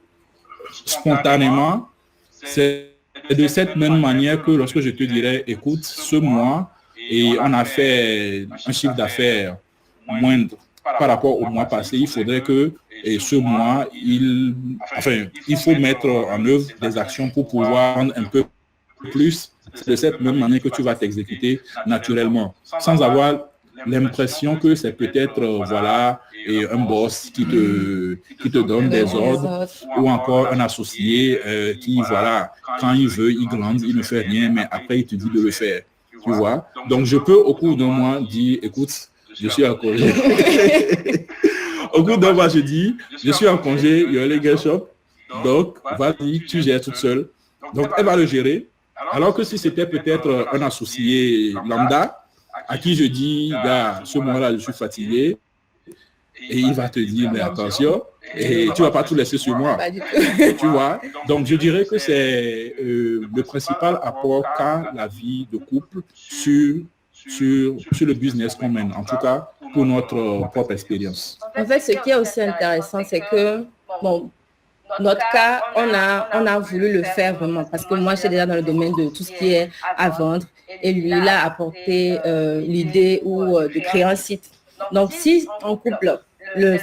spontanément, c'est de cette même manière que lorsque je te dirais, écoute, ce mois, et on a fait un chiffre d'affaires moindre par rapport au mois passé, il faudrait que ce mois, il faut mettre en œuvre des actions pour pouvoir prendre un peu plus. C'est de cette même manière que tu vas t'exécuter naturellement, sans avoir l'impression que c'est peut-être un boss qui te donne des ordres, ou encore un associé qui, quand il veut, il glande, il ne fait rien, mais après il te dit de le faire. Tu vois? Donc je peux au cours d'un mois dire, écoute, je suis en congé. Au cours d'un mois, je dis, je suis en congé, il y a les girl shop, donc vas-y, tu gères toute seule. Donc elle va le gérer. Alors que si c'était peut-être un associé lambda, à qui je dis, gars, ce mois-là, je suis fatigué, et il va te dire, mais attention, et tu ne vas pas tout laisser sur moi. Tu vois? Donc, je dirais que c'est le principal apport qu'a la vie de couple sur le business qu'on mène, en tout cas, pour notre propre expérience. En fait, ce qui est aussi intéressant, c'est que, notre cas, on a voulu le faire vraiment parce que moi, j'étais déjà dans le domaine de tout ce qui est à vendre et lui, il a apporté l'idée de créer un site. Donc, si en couple,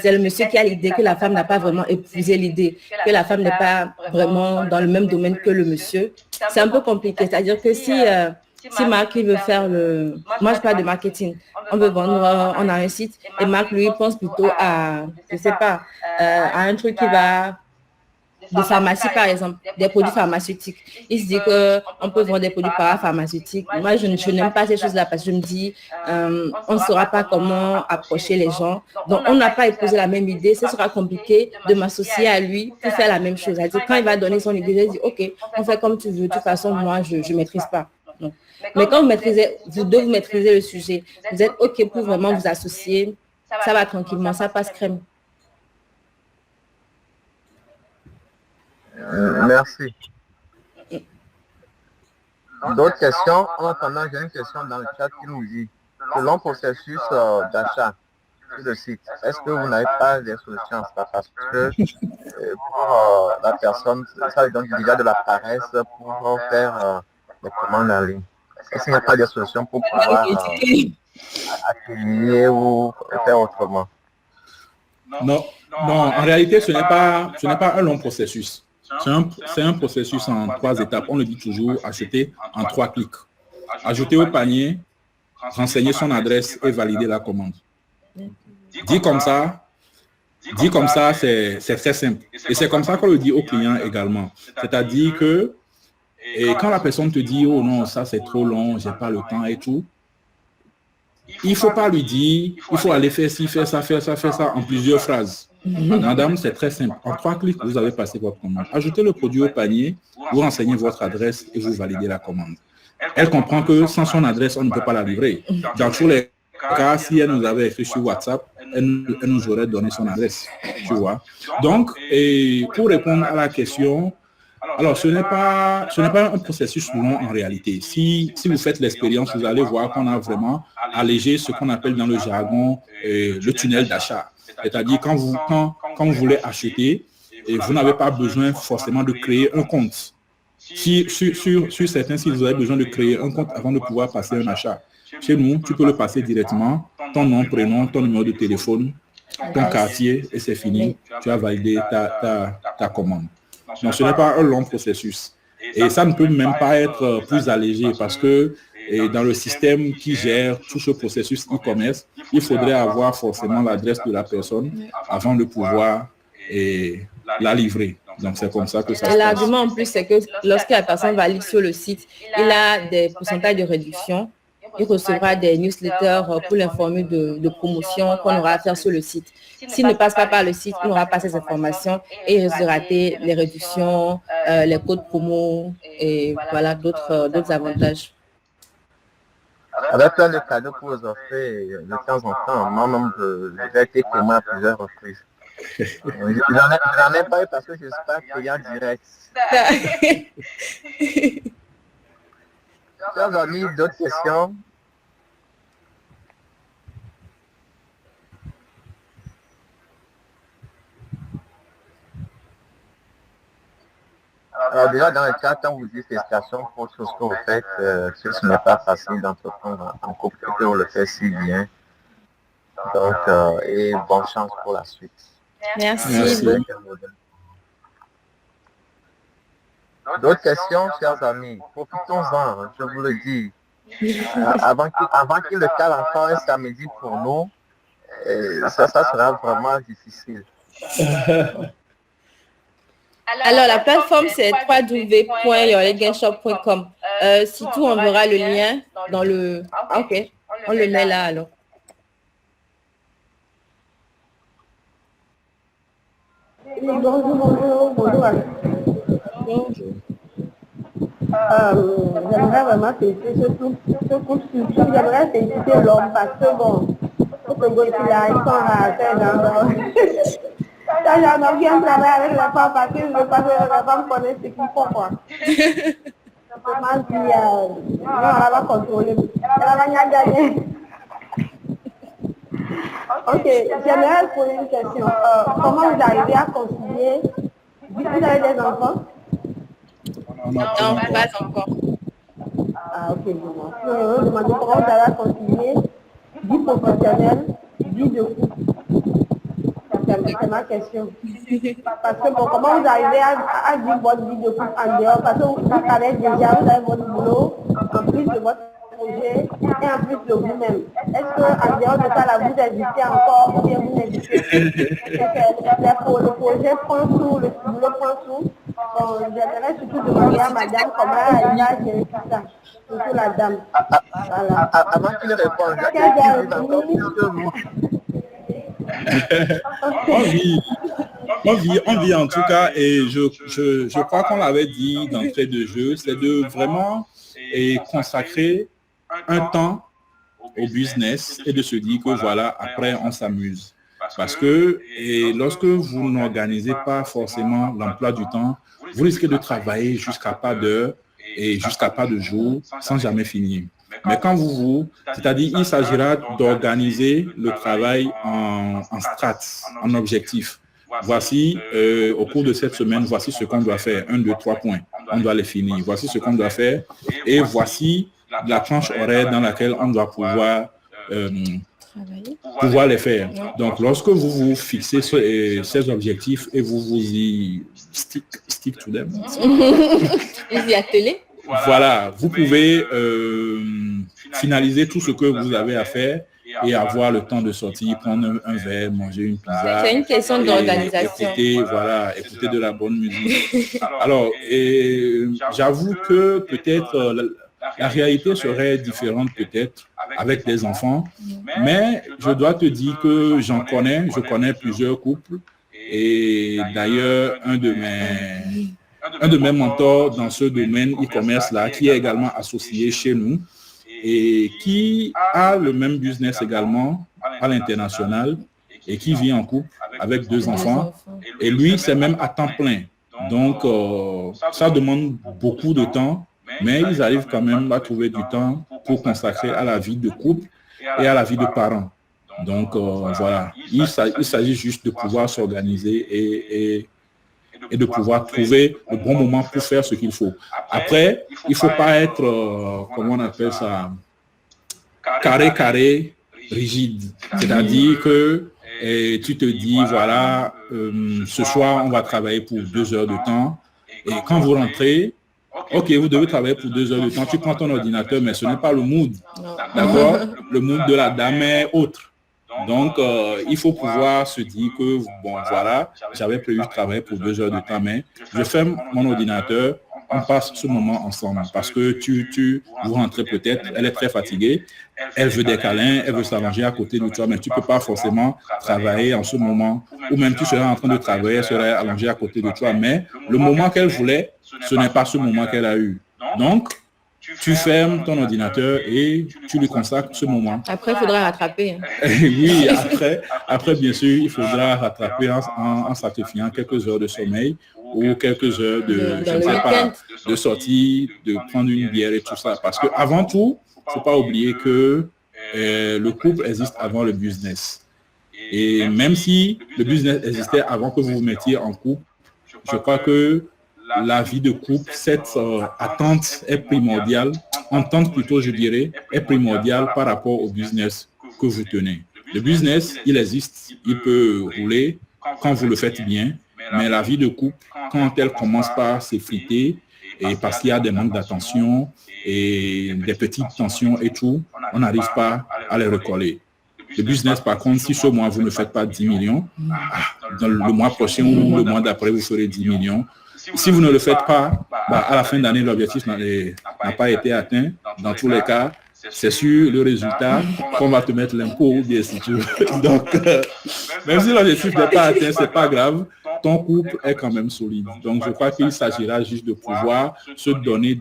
c'est le monsieur qui a l'idée que la femme n'a pas vraiment épousé l'idée, que la femme n'est pas vraiment dans le même domaine que le monsieur, c'est un peu compliqué. C'est-à-dire que si Marc, il veut faire moi, je parle de marketing. On veut vendre, on a un site et Marc, lui, pense plutôt à, je sais pas, à un truc qui va... de pharmacie, par exemple, des produits pharmaceutiques. Il se dit qu'on peut vendre des produits parapharmaceutiques. Moi, je n'aime pas ces choses-là parce que je me dis, on ne saura pas comment approcher les gens. Donc, on n'a pas épousé la même idée. Ce sera compliqué de m'associer à lui pour faire la même chose. C'est-à-dire, quand il va donner son idée, je dis, OK, on fait comme tu veux. De toute façon, moi, je ne maîtrise pas. Donc, mais quand vous deux, vous maîtrisez le sujet, vous êtes OK pour vraiment vous associer, ça va tranquillement, ça passe crème. Merci. D'autres questions? En attendant, j'ai une question dans le chat qui nous dit, selon le processus d'achat sur le site, est-ce que vous n'avez pas des solutions à ça? Parce que pour la personne, ça lui donne déjà de la paresse pour faire des commandes en ligne. Est-ce qu'il n'y a pas de solution pour pouvoir accueillir ou faire autrement? Non, en réalité, ce n'est pas un long processus. C'est un processus en 3 étapes. On le dit toujours, acheter en 3 clics. Ajouter au panier, renseigner son adresse et valider la commande. Dit comme ça, c'est très simple. Et c'est comme ça qu'on le dit aux clients également. C'est-à-dire que quand la personne te dit, oh non, ça c'est trop long, j'ai pas le temps et tout, il ne faut pas lui dire, il faut aller faire ci, faire ça en plusieurs phrases. Madame, c'est très simple. En 3 clics, vous avez passé votre commande. Ajoutez le produit au panier, vous renseignez votre adresse et vous validez la commande. Elle comprend que sans son adresse, on ne peut pas la livrer. Dans tous les cas, si elle nous avait écrit sur WhatsApp, elle nous aurait donné son adresse. Tu vois. Donc, pour répondre à la question, alors ce n'est pas un processus long en réalité. Si vous faites l'expérience, vous allez voir qu'on a vraiment allégé ce qu'on appelle dans le jargon le tunnel d'achat. C'est-à-dire quand vous voulez acheter, vous n'avez pas besoin forcément de créer un compte. Sur certains sites, vous avez besoin de créer un compte avant de pouvoir passer un achat. Chez nous, tu peux le passer directement, ton nom, prénom, ton numéro de téléphone, ton quartier, et c'est fini. Tu as validé ta commande. Donc, ce n'est pas un long processus. Et ça ne peut même pas être plus allégé parce que et dans le système qui gère tout ce processus e-commerce, il faudrait avoir forcément l'adresse de la personne avant de pouvoir la livrer. Donc, c'est comme ça que ça se passe. L'argument en plus, c'est que lorsque la personne va aller sur le site, il a des pourcentages de réduction. Il recevra des newsletters pour l'informer de promotions qu'on aura à faire sur le site. S'il ne passe pas par le site, il n'aura pas ces informations et il risque de rater les réductions, les codes promo et voilà d'autres avantages. Avec plein de cadeaux pour vous offrir de temps en temps, moi-même, j'ai été témoin à plusieurs reprises. Je n'en ai pas eu parce que je ne suis pas client direct. Chers amis, d'autres questions? Alors déjà, dans le chat, quand vous dites félicitations pour tout ce que vous faites, ce n'est pas facile d'entreprendre en couple et que vous le faites si bien. Donc, et bonne chance pour la suite. Merci beaucoup. D'autres questions, chers amis? Profitons-en, je vous le dis. Avant qu'il le cale encore un samedi pour nous, ça sera vraiment difficile. Alors, la plateforme, c'est www.yourlegainshop.com. Si tout, on verra le lien dans le... Ok, on le met là alors. Bonjour. J'aimerais vraiment féliciter ce couple, surtout j'aimerais féliciter l'homme parce que bon, au Togo, ils sont à terre. Ça, j'en ai bien travaillé avec la femme parce que je veux pas que la femme connaisse ce qu'il faut, quoi. Simplement, si elle va contrôler, elle va gagner. Ok, j'aimerais poser une question. Comment vous arrivez à concilier? Vous avez des enfants? Non, pas encore. Ah, ok, je vois. Je me demande comment vous allez concilier vie professionnelle, vie de couple. C'est ma question. Parce que bon, comment vous arrivez à vivre votre vie de couple en dehors? Parce que vous savez déjà, vous avez votre boulot, en plus de votre projet et en plus de vous-même. Est-ce qu'en dehors de ça, là, vous hésitez encore ou bien vous n'hésitez plus? Le projet prend tout, le boulot prend tout. Bon, j'aimerais surtout demander à madame comment elle va gérer tout ça. Surtout la dame. Voilà. Avant qu'il réponde, on vit en tout cas, et je crois qu'on l'avait dit d'entrée de jeu, c'est de vraiment consacrer un temps au business et de se dire que voilà, après on s'amuse. Parce que lorsque vous n'organisez pas forcément l'emploi du temps, vous risquez de travailler jusqu'à pas d'heure et jusqu'à pas de jour sans jamais finir. Mais quand c'est-à-dire il s'agira d'organiser le travail en strates, en objectifs. Voici, au cours de cette semaine, voici ce qu'on doit faire. 1, 2, 3 points. On doit les finir. Voici ce qu'on doit faire. Et voici la tranche horaire dans laquelle on doit pouvoir les faire. Donc, lorsque vous vous fixez ces objectifs et vous vous y stick to them. Vous y attelez. Voilà, vous pouvez finaliser tout ce que vous avez à faire et avoir le temps de sortir, prendre un verre, manger une pizza. C'est une question d'organisation. Écouter de la bonne musique. Alors, j'avoue que peut-être la réalité serait différente peut-être avec des enfants, mais je dois te dire que je connais plusieurs couples et d'ailleurs un de mes mentors dans ce domaine e-commerce là, qui est également associé chez nous et qui a le même business également à l'international et qui vit en couple avec 2 enfants. Et lui, c'est même à temps plein. Donc, ça demande beaucoup de temps, mais ils arrivent quand même à trouver du temps pour consacrer à la vie de couple et à la vie de parents. Donc, voilà, il s'agit juste de pouvoir s'organiser et de pouvoir trouver le bon moment pour faire ce qu'il faut. Après, il ne faut pas être, comment on appelle ça, carré, rigide. C'est-à-dire que tu te dis, voilà, ce soir, on va travailler pour 2 heures de temps. Et quand vous rentrez, Ok, vous devez travailler pour 2 heures de temps. Tu prends ton ordinateur, mais ce n'est pas le mood. Non. D'accord? Le mood de la dame est autre. Donc, il faut pouvoir se dire que, bon, voilà, j'avais prévu de travailler pour 2 heures de temps, mais je ferme mon ordinateur, on passe ce moment ensemble. Parce que vous rentrez peut-être, elle est très fatiguée, elle veut des câlins, elle veut s'allonger à côté de toi, mais tu ne peux pas forcément travailler en ce moment. Ou même tu serais en train de travailler, elle serait allongée à côté de toi, mais le moment qu'elle voulait, ce n'est pas ce moment qu'elle a eu. Donc, tu fermes ton ordinateur et tu lui consacres ce moment. Après, il faudra rattraper. Hein. Oui, après, bien sûr, il faudra rattraper en sacrifiant quelques heures de sommeil ou quelques heures de sortie, de prendre une bière et tout ça. Parce qu'avant tout, il ne faut pas oublier que le couple existe avant le business. Et même si le business existait avant que vous vous mettiez en couple, je crois que la vie de couple, cette attente est primordiale, entente plutôt je dirais, est primordiale par rapport au business que vous tenez. Le business, il existe, il peut rouler quand vous le faites bien, mais la vie de couple, quand elle commence par s'effriter, et parce qu'il y a des manques d'attention et des petites tensions et tout, on n'arrive pas à les recoller. Le business, par contre, si ce mois vous ne faites pas 10 millions, dans le mois prochain ou le mois d'après, vous ferez 10 millions. Si vous ne le faites pas, à la fin d'année, l'objectif n'a pas été atteint. Dans tous les cas, c'est sur le résultat qu'on va te mettre l'impôt ou bien si tu veux. Donc, même si l'objectif n'est pas atteint, c'est pas grave. Ton couple est quand même solide. Donc, je crois qu'il s'agira juste de pouvoir se donner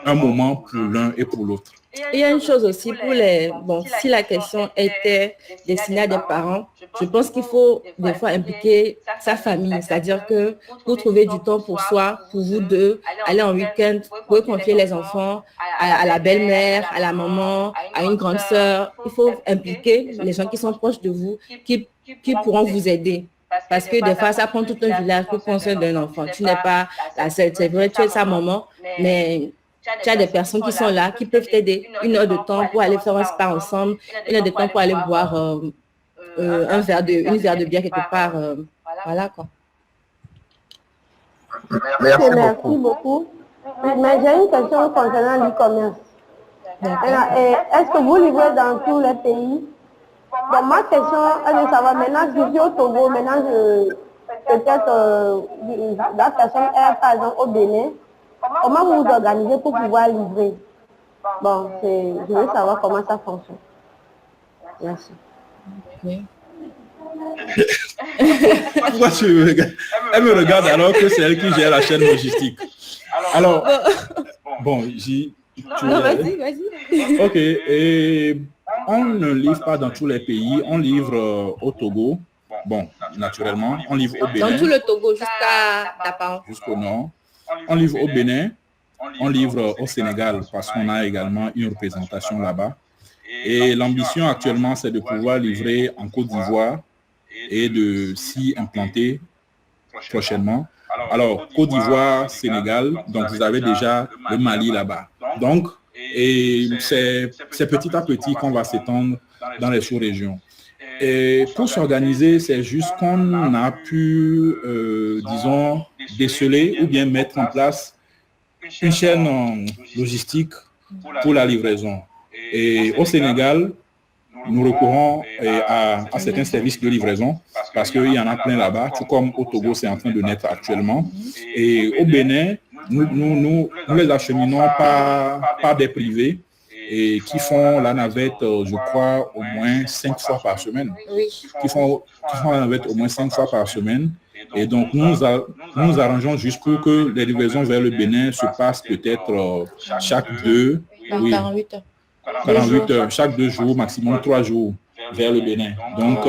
un moment pour l'un et pour l'autre. Il y a une chose aussi pour les... Bon, si la question était destinée à des parents, je pense qu'il faut des fois impliquer sa famille. C'est-à-dire que vous trouvez du temps pour soi, pour vous deux, aller en week-end, vous pouvez confier les enfants à la belle-mère, à la maman, à une grande sœur. Il faut impliquer les gens qui sont proches de vous, qui pourront vous aider. Parce que des fois, ça prend tout un village pour prendre soin d'un enfant. Tu n'es pas la seule. C'est vrai, tu es sa maman, mais tu as des personnes qui sont là, qui peuvent t'aider 1 heure de temps pour aller faire un spa ensemble, 1 heure de temps pour aller boire une verre de bière quelque part. Voilà quoi. Merci beaucoup. Mais j'ai une question concernant l'e-commerce. Est-ce que vous livrez dans tous les pays? Bon, ma question est de savoir, maintenant je suis au Togo, maintenant peut-être la personne est par exemple au Bénin. Comment vous vous organisez pour pouvoir livrer? Bon, je veux savoir comment ça fonctionne. Merci. Oui. Pourquoi tu me regardes? Elle me regarde alors que c'est elle qui gère la chaîne logistique. Alors, bon, non, vas-y. Ok, et on ne livre pas dans tous les pays, on livre au Togo. Bon, naturellement, on livre au Bénin. Dans tout le Togo jusqu'à Dapao. Jusqu'au nord. On livre au Bénin, on livre au Sénégal parce qu'on a également une représentation là-bas. Et l'ambition actuellement, c'est de pouvoir livrer en Côte d'Ivoire et de s'y implanter prochainement. Alors, Côte d'Ivoire, Sénégal, donc vous avez déjà le Mali là-bas. Donc, et c'est petit à petit qu'on va s'étendre dans les sous-régions. Et pour s'organiser, c'est juste qu'on a pu, disons, déceler ou bien mettre en place une chaîne logistique pour la livraison. Et au Sénégal, nous recourons à certains services de livraison parce qu'il y en a plein là-bas, tout comme au Togo, c'est en train de naître actuellement. Et au Bénin, nous les acheminons par des privés et qui font la navette, je crois, au moins 5 fois par semaine. Oui. Qui font la navette au moins 5 fois par semaine. Et donc, nous arrangeons juste pour que les livraisons vers le Bénin se passent peut-être chaque 2, oui, 48 heures. 48 heures, chaque 2 jours, maximum 3 jours vers le Bénin. Donc,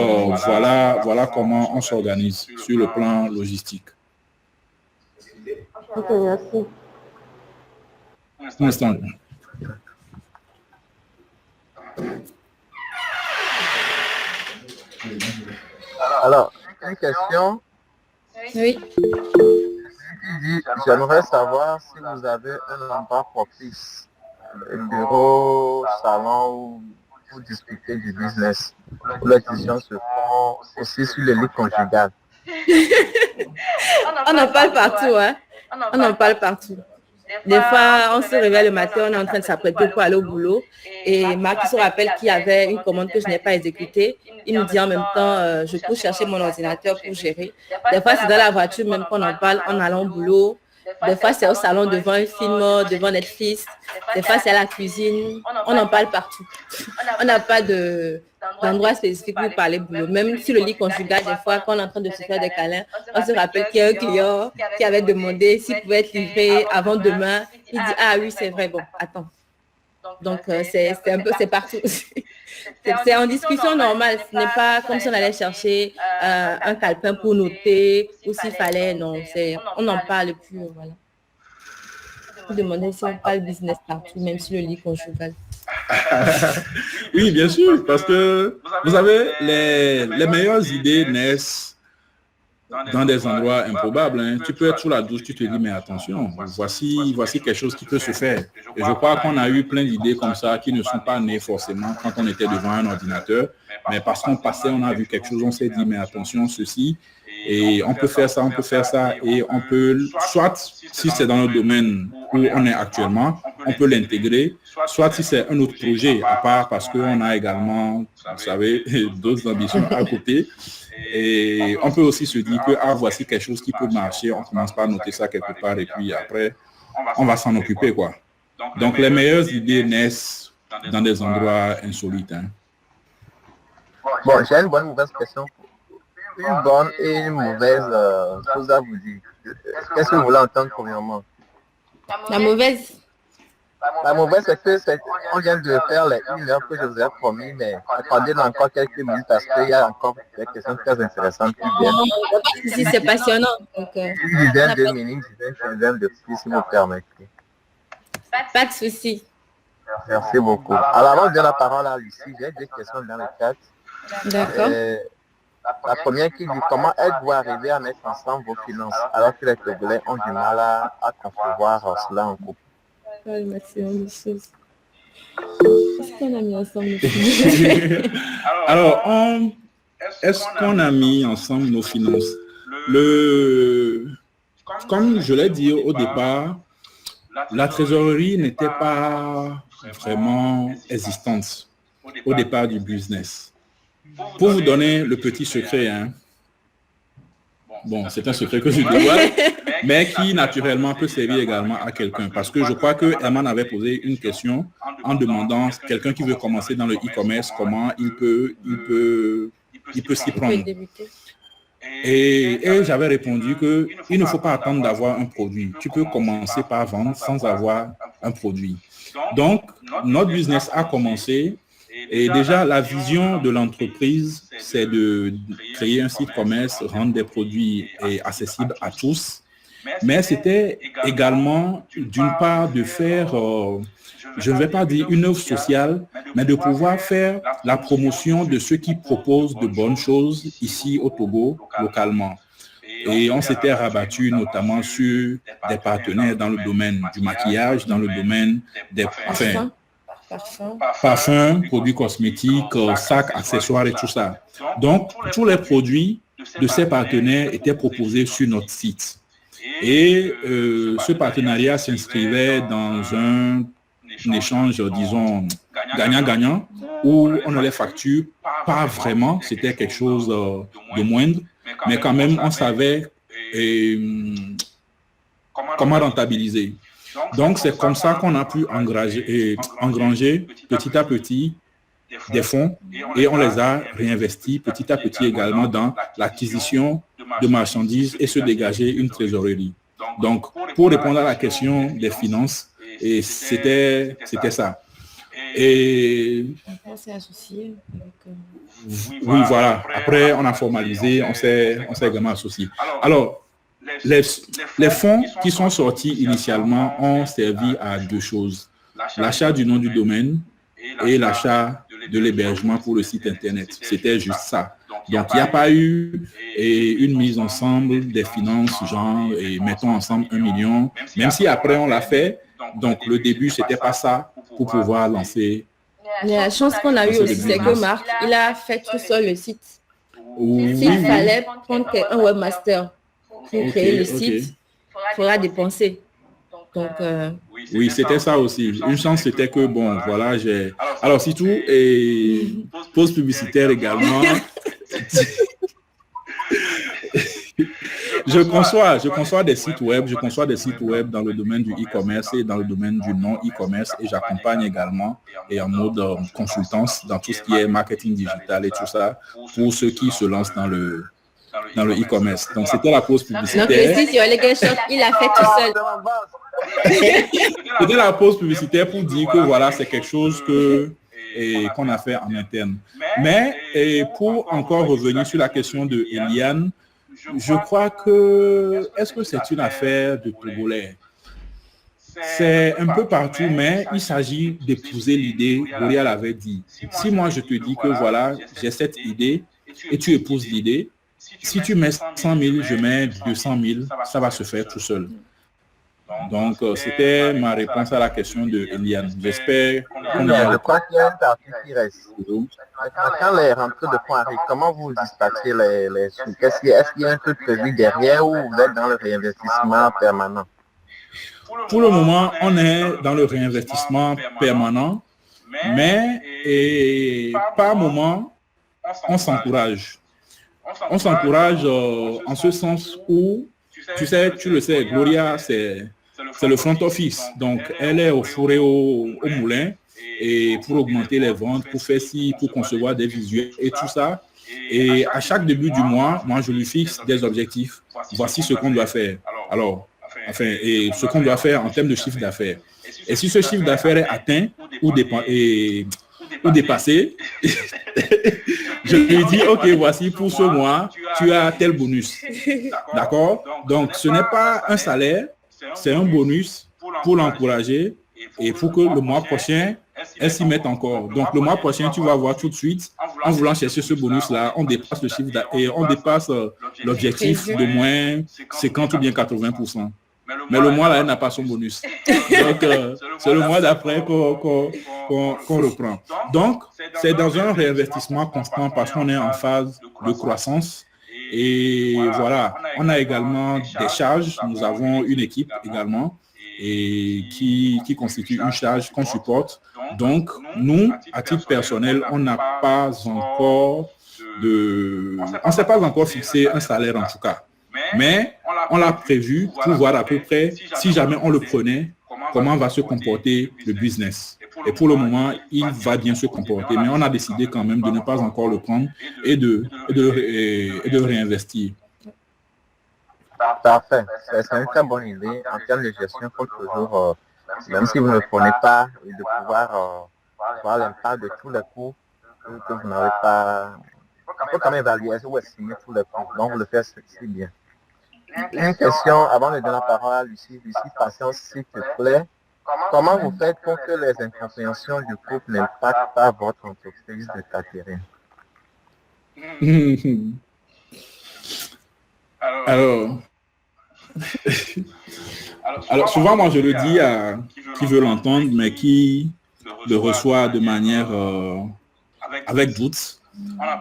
voilà comment on s'organise sur le plan logistique. Ok, merci. Un instant. Alors, une question. Oui. J'aimerais savoir si vous avez un endroit propice, bureau, salon où vous discutez du business. Les décisions se font aussi sur les lits conjugales. On en parle partout, hein. On en parle partout. Des fois, on se réveille le matin, on est en train de s'apprêter pour aller au boulot. Et Marc se rappelle qu'il y avait une commande que je n'ai pas exécutée. Il nous dit en même temps, je peux chercher mon ordinateur pour gérer. Des fois, c'est dans la voiture même qu'on en parle en allant au boulot. Des fois, c'est au salon devant un film, devant Netflix. Des fois, c'est à la cuisine. On en parle partout. On n'a pas d'endroit spécifique pour parler boulot. Même sur le lit conjugal, des fois, quand on est en train de se faire des câlins, on se rappelle qu'il y a un client qui avait demandé s'il pouvait être livré avant demain. Il dit, ah oui, c'est vrai, bon, attends. Donc, c'est un peu, c'est partout. C'est en discussion normale. Ce n'est pas comme si on allait chercher un calepin pour noter ou s'il fallait. Non, on en parle plus. Voilà. Vous demandez si on parle business partout, même sur le lit conjugal. Oui, bien sûr, parce que vous savez, les meilleures idées naissent dans des endroits improbables. Hein. Tu peux être sous la douche, tu te dis, mais attention, voici quelque chose qui peut se faire. Et je crois qu'on a eu plein d'idées comme ça qui ne sont pas nées forcément quand on était devant un ordinateur, mais parce qu'on passait, on a vu quelque chose, on s'est dit, mais attention, ceci, et on peut faire ça, et on peut, soit si c'est dans le domaine où on est actuellement, on peut l'intégrer, soit si c'est un autre projet à part, parce qu'on a également, vous savez, d'autres ambitions à côté. Et on peut aussi se dire que voici quelque chose qui peut marcher, on commence par noter ça quelque part et puis après, on va s'en occuper, quoi. Donc, les meilleures idées naissent dans des endroits insolites. Hein. Bon, j'ai une bonne mauvaise question. Une bonne et une mauvaise chose à vous dire. Qu'est-ce que vous voulez entendre premièrement? La mauvaise. La mauvaise, c'est que on vient de faire les 1 heure que je vous ai promis, mais attendez encore quelques minutes parce qu'il y a encore des questions très intéressantes qui viennent. Si c'est passionnant. Donc, une dizaine de minutes, une dizaine de plus, si vous permettez. Pas de souci. Merci beaucoup. Alors, avant de donner la parole à Lucie, j'ai 2 questions dans le chat. D'accord. La première qui dit comment êtes-vous arrivé à mettre ensemble vos finances alors que les Togolais ont du mal à concevoir cela en couple? Le maximum de choses. Est-ce qu'on a mis ensemble nos finances? Alors, est-ce qu'on a mis ensemble nos finances? Comme je l'ai dit au départ, la trésorerie n'était pas vraiment existante au départ du business. Pour vous donner le petit secret, hein, bon, c'est un secret que je dévoile, mais qui naturellement peut servir également à quelqu'un. Parce que je crois que Herman avait posé une question en demandant quelqu'un qui veut commencer dans le e-commerce, comment il peut s'y prendre. Et j'avais répondu qu'il ne faut pas attendre d'avoir un produit. Tu peux commencer par vendre sans avoir un produit. Donc, notre business a commencé. Et déjà, la vision de l'entreprise, c'est de créer un site commerce, rendre des produits accessibles à tous. Mais c'était également, d'une part, de faire, je ne vais pas dire une œuvre sociale, mais de pouvoir faire la promotion de ceux qui proposent de bonnes choses ici au Togo, localement. Et on s'était rabattu notamment sur des partenaires dans le domaine du maquillage, dans le domaine des... Parfums, produits cosmétiques, sacs, accessoires et tout ça. Donc, tous les produits de ces partenaires étaient proposés sur notre site. Et ce partenariat s'inscrivait dans un échange, disons, gagnant-gagnant, où on ne les facture pas vraiment, c'était quelque chose de moindre, mais quand même, on savait comment rentabiliser. Donc, c'est comme ça qu'on a pu engranger petit à petit des fonds et on les a réinvestis petit à petit également dans l'acquisition de marchandises et se dégager une trésorerie. Donc, pour répondre à la question des finances, c'était ça. Et oui, voilà. Après, on a formalisé, on s'est également associé. Alors, les fonds qui sont sortis initialement ont servi à 2 choses. L'achat du nom du domaine et l'achat de l'hébergement pour le site Internet. C'était juste ça. Donc, il n'y a pas eu une mise ensemble des finances, genre, et mettons ensemble 1 million, même si après on l'a fait. Donc, le début, c'était pas ça pour pouvoir lancer. La chance qu'on a eue aussi, c'est que Marc, il a fait tout seul le site. Oui, S'il fallait prendre un webmaster pour créer le site, il faudra dépenser. Donc, oui, c'était ça aussi. Une chance, c'était que, bon, voilà, j'ai... Alors, si tout, et pause publicitaire également. Je conçois des sites web, dans le domaine du e-commerce et dans le domaine du non-e-commerce, et j'accompagne également et en mode consultance dans tout ce qui est marketing digital et tout ça pour ceux qui se lancent dans le e-commerce. Donc, c'était la pause publicitaire. donc le site sur Legal Shop, il a fait tout seul. C'était la pause publicitaire pour dire que voilà, c'est quelque chose qu'on a fait en interne. Mais pour encore revenir sur la question de Eliane, je crois que, est-ce que c'est une affaire de Togolais? C'est un peu partout, mais il s'agit d'épouser l'idée. Gloria l'avait dit. Si moi je te dis que voilà, j'ai cette idée et tu épouses l'idée, si tu mets 100 000, je mets 200 000, ça va se faire tout seul. Donc, c'était ma réponse à la question de Eliane. J'espère qu'on Je crois qu'il y a une partie qui reste. Quand les rentrées de fonds arrivent, comment vous dispatchez les sous? Est-ce qu'il y a un truc prévu derrière ou vous êtes dans le réinvestissement permanent? Pour le moment, on est dans le réinvestissement permanent, mais par moment, on s'encourage. On s'encourage en ce sens où, tu le sais, Gloria, c'est le front office. Donc, elle est au four et au moulin et pour augmenter les ventes, pour concevoir des visuels et tout ça. Et à chaque début du mois, moi, je lui fixe des objectifs. Voici ce qu'on doit faire. Et ce qu'on doit faire en termes de chiffre d'affaires. Et si ce chiffre d'affaires est atteint ou dépassé, je lui dis, OK, voici pour ce mois, tu as tel bonus. D'accord? Donc, ce n'est pas un salaire, c'est un bonus pour l'encourager et pour que le mois prochain, elle s'y mette encore. Donc, le mois prochain, tu vas voir tout de suite, en voulant chercher ce bonus-là, on dépasse le chiffre et on dépasse l'objectif de moins 50 ou bien 80%. Mais le mois là, elle n'a pas son bonus. Donc, c'est le mois d'après qu'on reprend. Donc, c'est dans un réinvestissement constant parce qu'on est en phase de croissance. Et voilà, on a également des charges. Nous avons une équipe également et qui constitue une charge qu'on supporte. Donc, nous, à titre personnel, on n'a pas encore on ne s'est pas encore fixé un salaire en tout cas. Mais on l'a prévu pour voir à peu près, si jamais on le prenait, comment va se comporter le business. Et pour le moment, il va bien se comporter. Mais on a décidé quand même de ne pas encore le prendre et de réinvestir. Parfait. C'est une très bonne idée. En termes de gestion, il faut toujours, même si vous ne le prenez pas, de pouvoir voir l'impact de tous les coûts que vous n'avez pas. Il faut quand même évaluer ou estimer tous les coûts. Donc, vous le faites si bien. Une question avant de donner la parole à Lucie. Lucie, patience, s'il te plaît. Comment vous faites pour que les incompréhensions du couple n'impactent pas votre entreprise de catering? Alors, souvent, moi, je le dis à qui veut l'entendre, mais qui le reçoit de manière avec doute.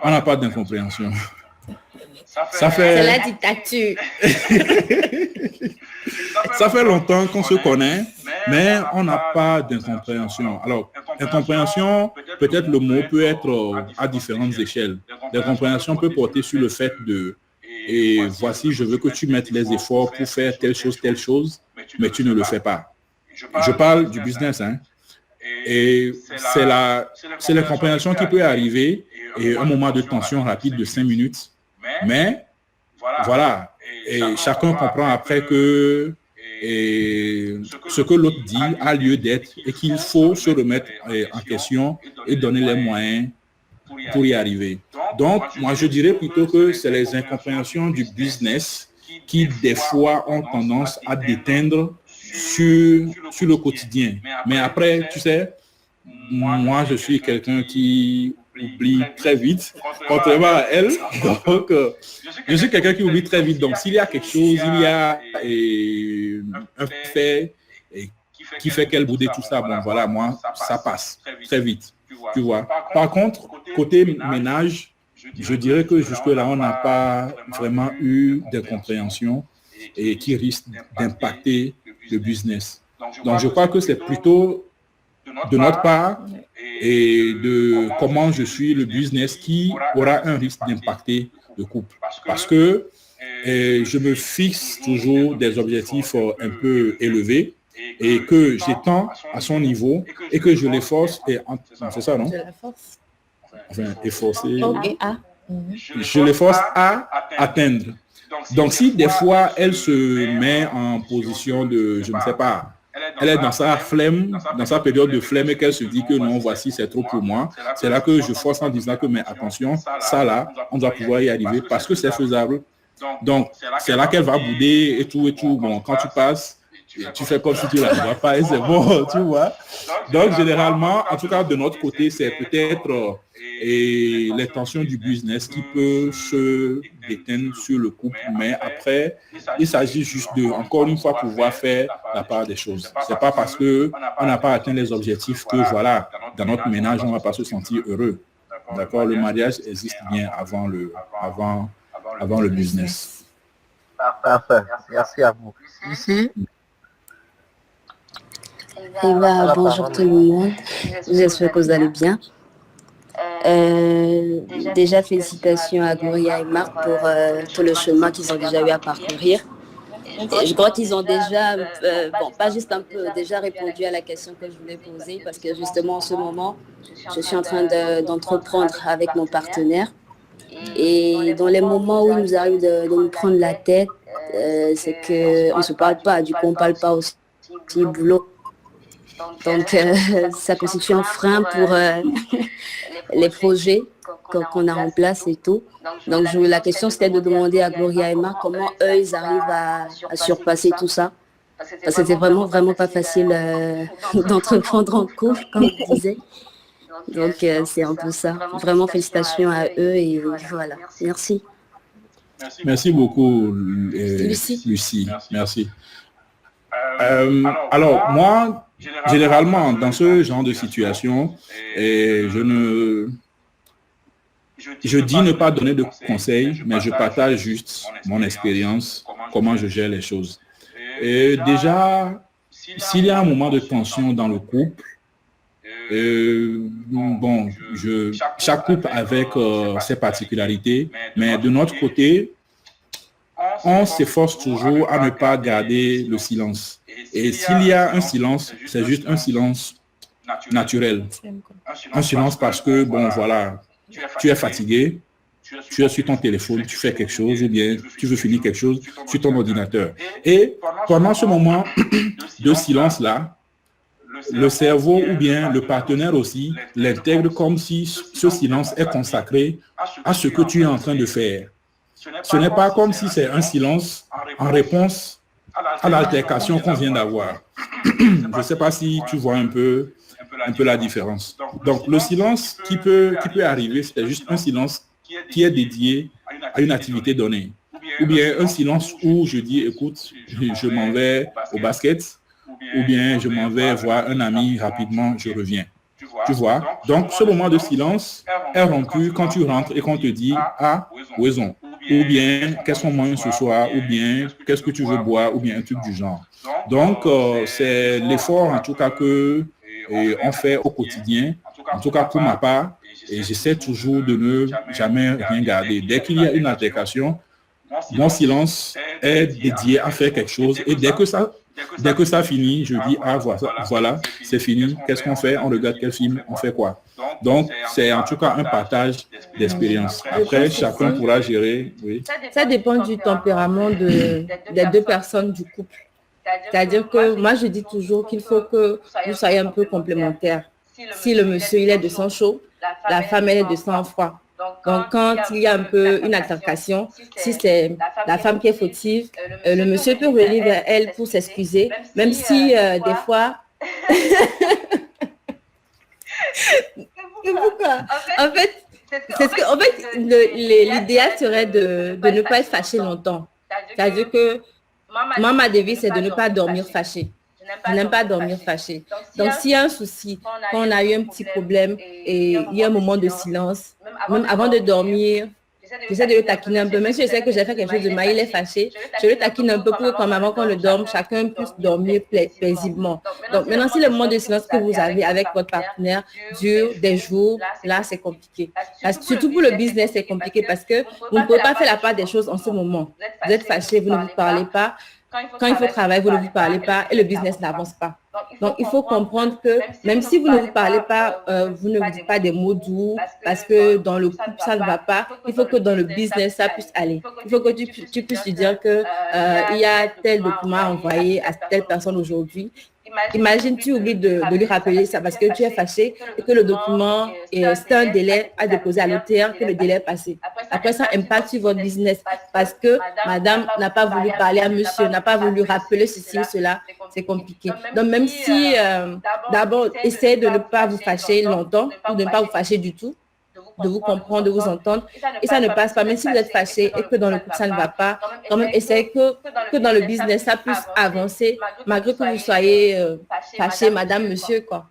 On n'a pas d'incompréhension. Ça fait... C'est la dictature. Ça fait longtemps qu'on se connaît, mais on n'a pas d'incompréhension. Alors, incompréhension, peut-être le mot peut être à différentes échelles. L'incompréhension peut porter sur le fait et voici, je veux que tu mettes les efforts pour faire telle chose, mais tu ne le fais pas. Je parle du business, hein. Et c'est l'incompréhension qui peut arriver et un moment de tension rapide de 5 minutes. Mais voilà, et chacun comprend après que ce que l'autre dit a lieu d'être et qu'il faut se remettre en question et donner les moyens pour y arriver. Donc, moi, je dirais plutôt que c'est les incompréhensions du business qui, des fois, ont tendance à déteindre sur le quotidien. Mais après, tu sais, moi, je suis quelqu'un qui oublie très vite, contrairement à elle. Donc, je suis quelqu'un qui oublie très vite. Donc, s'il y a quelque chose, il y a un fait qui fait qu'elle boude tout ça, bon, voilà, moi, ça passe très vite, tu vois. Par contre, côté ménage, je dirais que jusque-là, on n'a pas vraiment eu d'incompréhension et qui risque d'impacter le business. Donc, je crois que c'est plutôt de notre part et de comment je suis le business qui aura un risque d'impacter le couple. Parce que je me fixe toujours des objectifs un peu élevés et que j'étends à son niveau et que je l'efforce, et c'est ça, non? De la force. Enfin, efforcer. Ok, ah. Je l'efforce à atteindre. Donc, si des fois, elle se met en position de, je ne sais pas, elle est dans sa flemme, dans sa période de flemme et qu'elle se dit que non, voici, c'est trop pour moi, c'est là que je force en disant que, mais attention, ça là, on doit pouvoir y arriver parce que c'est faisable. Donc, c'est là qu'elle va bouder et tout. Bon, quand tu passes, tu fais comme si tu ne la vois pas et c'est bon, tu vois. Donc, généralement, en tout cas, de notre côté, c'est peut-être l'intention du business qui peut se déteindre sur le couple. Mais après, il s'agit juste de, encore une fois, pouvoir faire la part des choses. C'est pas parce qu'on n'a pas atteint les objectifs que, voilà, dans notre ménage, on ne va pas se sentir heureux. D'accord? Le mariage existe bien avant le business. Parfait. Merci à vous. Ici, bonjour tout le monde, j'espère que vous allez bien. Déjà, félicitations à Gloria et Marc pour tout le chemin qu'ils ont déjà eu à parcourir. Et je crois qu'ils ont déjà, pas juste un peu, déjà répondu à la question que je voulais poser parce que justement en ce moment, je suis en train d'entreprendre avec mon partenaire. Et dans les moments où il nous arrive de nous prendre la tête, c'est qu'on ne se parle pas, du coup on ne parle pas aussi boulot. Donc ça constitue un frein pour les projets qu'on a en place et tout. Donc la question c'était de demander à Gloria et Marc comment eux ils arrivent à surpasser tout ça. Parce que c'est vraiment pas facile d'entreprendre en couple, comme je disais. Donc c'est un peu ça. Vraiment félicitations à eux et voilà. Merci. Merci beaucoup, Lucie. Merci. Alors, moi, généralement, dans ce genre de situation, je dis ne pas donner de conseils, mais je partage juste mon expérience, comment je gère les choses. Et déjà, s'il y a un moment de tension dans le couple, chaque couple avec ses particularités, mais de notre côté, on s'efforce toujours à ne pas garder le silence. Et s'il y a un silence, c'est juste un silence naturel. Un silence parce que, tu es fatigué, tu es sur ton téléphone, tu fais quelque chose, ou bien tu veux finir quelque chose sur ton ordinateur. Et pendant ce moment de silence-là, le cerveau ou bien le partenaire aussi l'intègre comme si ce silence est consacré à ce que tu es en train de faire. Ce n'est pas comme si c'est un silence en réponse à l'altercation qu'on vient d'avoir. Je ne sais pas si tu vois un peu la différence. Donc, le silence qui peut arriver, c'est juste un silence qui est dédié à une activité donnée. Ou bien un silence où je dis, écoute, je m'en vais au basket, ou bien je m'en vais voir un ami rapidement, je reviens. Tu vois? Donc, ce moment de silence est rompu quand tu rentres et qu'on te dit, ah, raison. Ou bien, qu'est-ce qu'on mange ce soir, ou bien, qu'est-ce que tu veux boire, ou bien un truc du genre. Donc, c'est l'effort, en tout cas, que on fait au quotidien, en tout cas pour ma part, et j'essaie toujours de ne jamais rien garder. Dès qu'il y a une altercation, mon silence est dédié à faire quelque chose, et dès que ça finit, je dis, ah, voilà, c'est fini, qu'est-ce qu'on fait? On regarde quel film, on fait quoi? Donc, c'est en tout cas un partage d'expérience. Après, chacun pourra gérer. Oui. Ça dépend du tempérament des deux personnes du couple. C'est-à-dire que moi, je dis toujours qu'il faut que vous soyez un peu complémentaires. Si le monsieur, il est de sang chaud, la femme, elle est de sang froid. Donc, quand il y a un peu une altercation, si c'est la femme qui est fautive, le monsieur peut revenir vers elle pour s'excuser, même si des fois... Pourquoi? En fait, l'idéal serait de ne pas être fâché longtemps. C'est-à-dire que moi, ma devise, c'est de ne pas dormir fâché. Je n'aime pas dormir fâché. Donc, s'il y a un souci, quand on a eu un petit problème et il y a un moment de silence, même avant de dormir, J'essaie de le taquiner un peu. Même si je sais que j'ai fait quelque chose de mal, il est fâché. Je le taquine un peu pour que quand maman, quand le dorme, chacun puisse dormir paisiblement. Donc maintenant, si le moment de silence que vous avez avec votre partenaire dure des jours, là, c'est compliqué. Surtout pour le business, c'est compliqué parce que vous ne pouvez pas faire la part des choses en ce moment. Vous êtes fâché, vous ne vous parlez pas. Quand il faut travailler, vous ne vous parlez pas et le business n'avance pas. Donc, il faut comprendre que même si vous ne vous parlez pas, vous ne vous dites pas des mots doux parce que dans le couple, ça ne va pas. Il faut que dans le business, ça puisse aller. Il faut que tu puisses lui dire que il y a tel document à envoyer à telle personne aujourd'hui. Imagine, tu oublies de lui rappeler ça parce que tu es fâché et que le document, c'est un délai à déposer à l'auteur, que le délai est passé. Après, ça impacte sur votre business parce que madame n'a pas voulu parler à monsieur, n'a pas voulu rappeler ceci ou cela. C'est compliqué. Donc, même si, d'abord, essayez de ne pas vous fâcher longtemps ou de ne pas vous fâcher du tout, de vous comprendre, de vous entendre, et ça ne passe pas. Même si vous êtes fâché et que dans le couple, ça ne va pas, quand même, essayez que dans le business, ça puisse avancer, malgré que vous soyez fâché, madame, monsieur, quoi.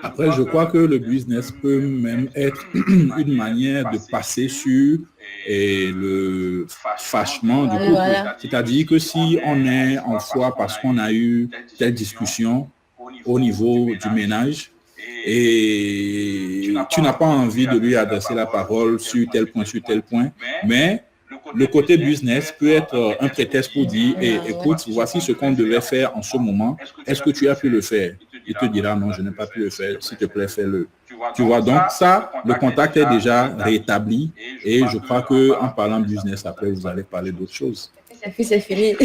Après, je crois que le business peut même être une manière de passer sur le fâchement du couple. Voilà. C'est-à-dire que si on est en foi parce qu'on a eu telle discussion au niveau du ménage, et tu n'as pas envie de lui adresser la parole sur tel point, mais le côté business peut être un prétexte pour dire écoute, voici ce qu'on devait faire en ce moment, est-ce que tu as pu le faire? Il te dira non, je n'ai pas pu le faire, s'il te plaît, fais-le. Tu vois, donc ça, le contact est déjà rétabli et je crois qu'en parlant business, après, vous allez parler d'autres choses. Et puis c'est fini.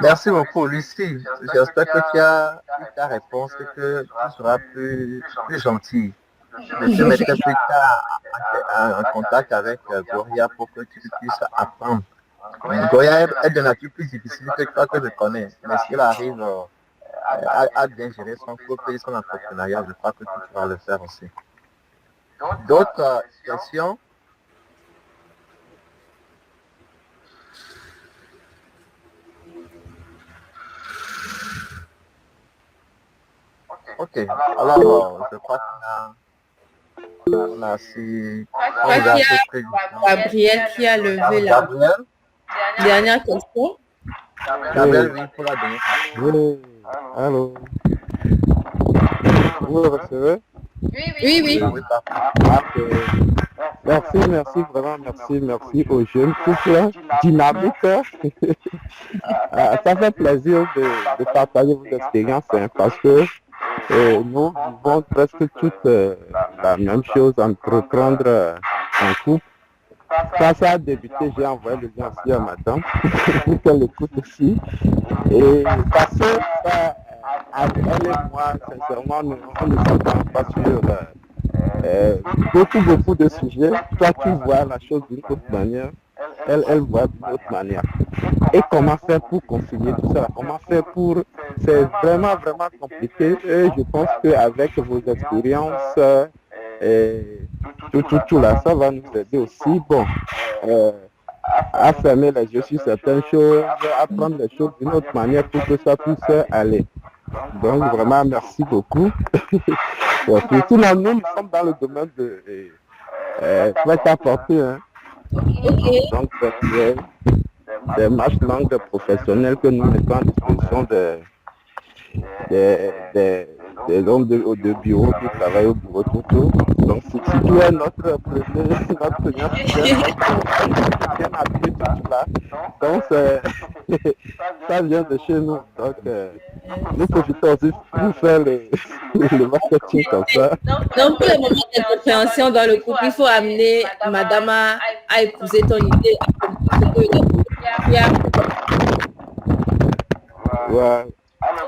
Merci beaucoup, Lucie. J'espère que tu as eu ta réponse et que tu seras plus gentil. Je te mettrai plus tard en contact avec Gloria pour que tu puisses apprendre. Gloria est de nature plus difficile que toi que je connais, mais si elle arrive à bien gérer son couple et son entrepreneuriat, je crois que tu pourras le faire aussi. D'autres questions? Ok, alors je crois qu'on a assez... Gabriel qui a levé la dernière question. Gabriel, oui, pour la dernière. Oui, allô. Vous le recevez? Oui. Merci, vraiment merci aux jeunes couples dynamiques. Ça fait plaisir de partager vos expériences parce que nous vivons presque toutes la même chose, entreprendre en couple. Quand ça a débuté, j'ai envoyé le lien aussi à madame pour qu'elle écoute aussi. Et parce que ça, elle et moi, sincèrement, on ne s'entend pas sur beaucoup de sujets. Toi, tu vois la chose d'une autre manière, elle voit d'une autre manière. Et comment faire pour concilier tout ça? Comment faire pour... C'est vraiment compliqué. Et je pense qu'avec vos expériences, tout là, ça va nous aider aussi. Bon, à fermer les yeux sur certaines choses, à prendre les choses d'une autre manière pour que ça puisse aller. Donc vraiment, merci beaucoup. Surtout nous sommes dans le domaine de prêt-à-porter. Hein. Donc des matchs langues professionnels que nous mettons à disposition des hommes de bureau qui travaillent au bureau tout. Donc si tu es notre première bien habillé tout là. Donc ça vient de chez nous. Donc nous profitons aussi pour faire le marketing comme ça. Donc pour les moments d'incompréhension dans le couple, il faut amener madame à épouser ton idée. Ouais.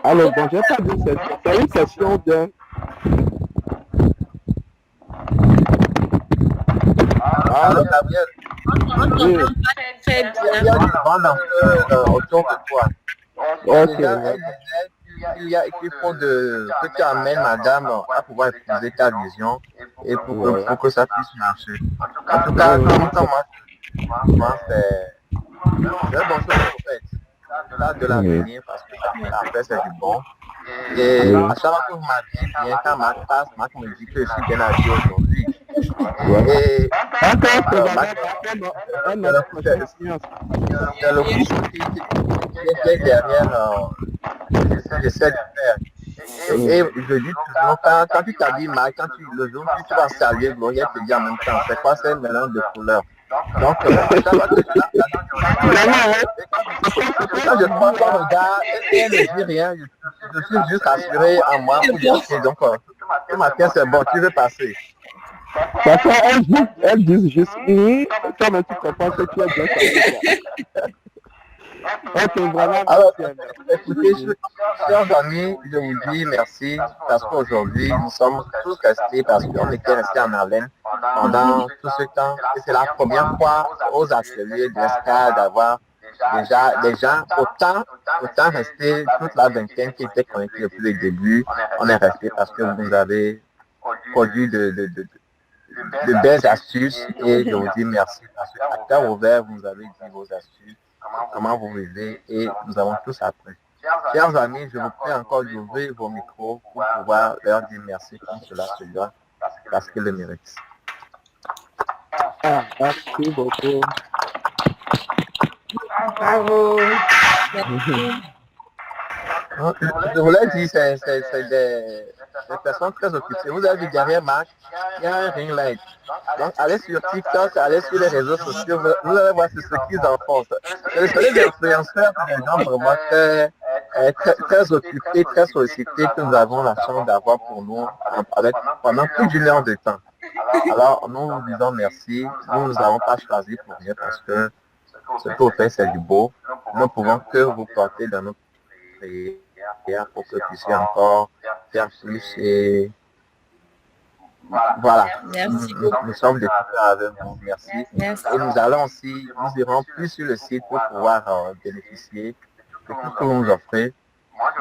Alors bon, j'ai pas dit c'est une question de... Alors Gabriel, Oui. Très bien. Il y a du vent un peu autour de toi. Ok. Il faut que tu amènes madame à pouvoir épouser ta vision et pour que ça puisse marcher. En tout cas, moi, c'est un bon chose en fait. De l'avenir parce que après c'est du bon. Et à chaque fois que vous m'habillez bien, quand Marc me dit que je suis bien habillé aujourd'hui, Et c'est le couple qui est derrière j'essaie de faire. Et je dis toujours, quand tu t'habilles mal, le jour où tu vas saluer Gloria, te dit en même temps, c'est quoi ce mélange de couleurs? Donc, quand je prends son regard, elle ne dit rien, je suis juste assuré en moi pour dire, ok, donc, ce matin, c'est bon, tu veux passer. Parfois, elles disent juste, comme tu comprends que tu es bien. Ok, voilà. Alors, écoutez, chers amis, je vous dis merci parce qu'aujourd'hui, nous sommes tous restés, parce qu'on était restés en haleine pendant tout ce temps. Et c'est la première fois aux ateliers d'ESCA d'avoir déjà des gens autant restés, toute la vingtaine qui était connectée depuis le début. On est resté parce que vous avez produit de belles astuces et je vous dis merci parce qu'à cœur ouvert, vous avez dit vos astuces, comment vous vivez et nous avons tous appris. Chers amis, je vous prie encore d'ouvrir vos micros pour pouvoir leur dire merci comme cela se doit parce qu'ils le méritent. Merci beaucoup. Bravo. Je voulais dire, c'est des personnes très occupées. Vous avez vu derrière Marc, il y a un ring light. Donc, allez sur TikTok, allez sur les réseaux sociaux, vous allez voir ce qu'ils en font. C'est des influenceurs, des gens vraiment très occupés, très sollicités que nous avons la chance d'avoir pour nous pendant plus d'une heure de temps. Alors, nous vous disons merci. Nous n'avons pas choisi pour rien parce que ce que vous faites, c'est du beau. Nous ne pouvons que vous porter dans notre prière pour que vous puissiez encore faire plus et voilà. Merci Nous sommes des frères avec vous. Merci. Et nous allons aussi, nous irons plus sur le site pour pouvoir bénéficier de tout ce que vous nous offrez.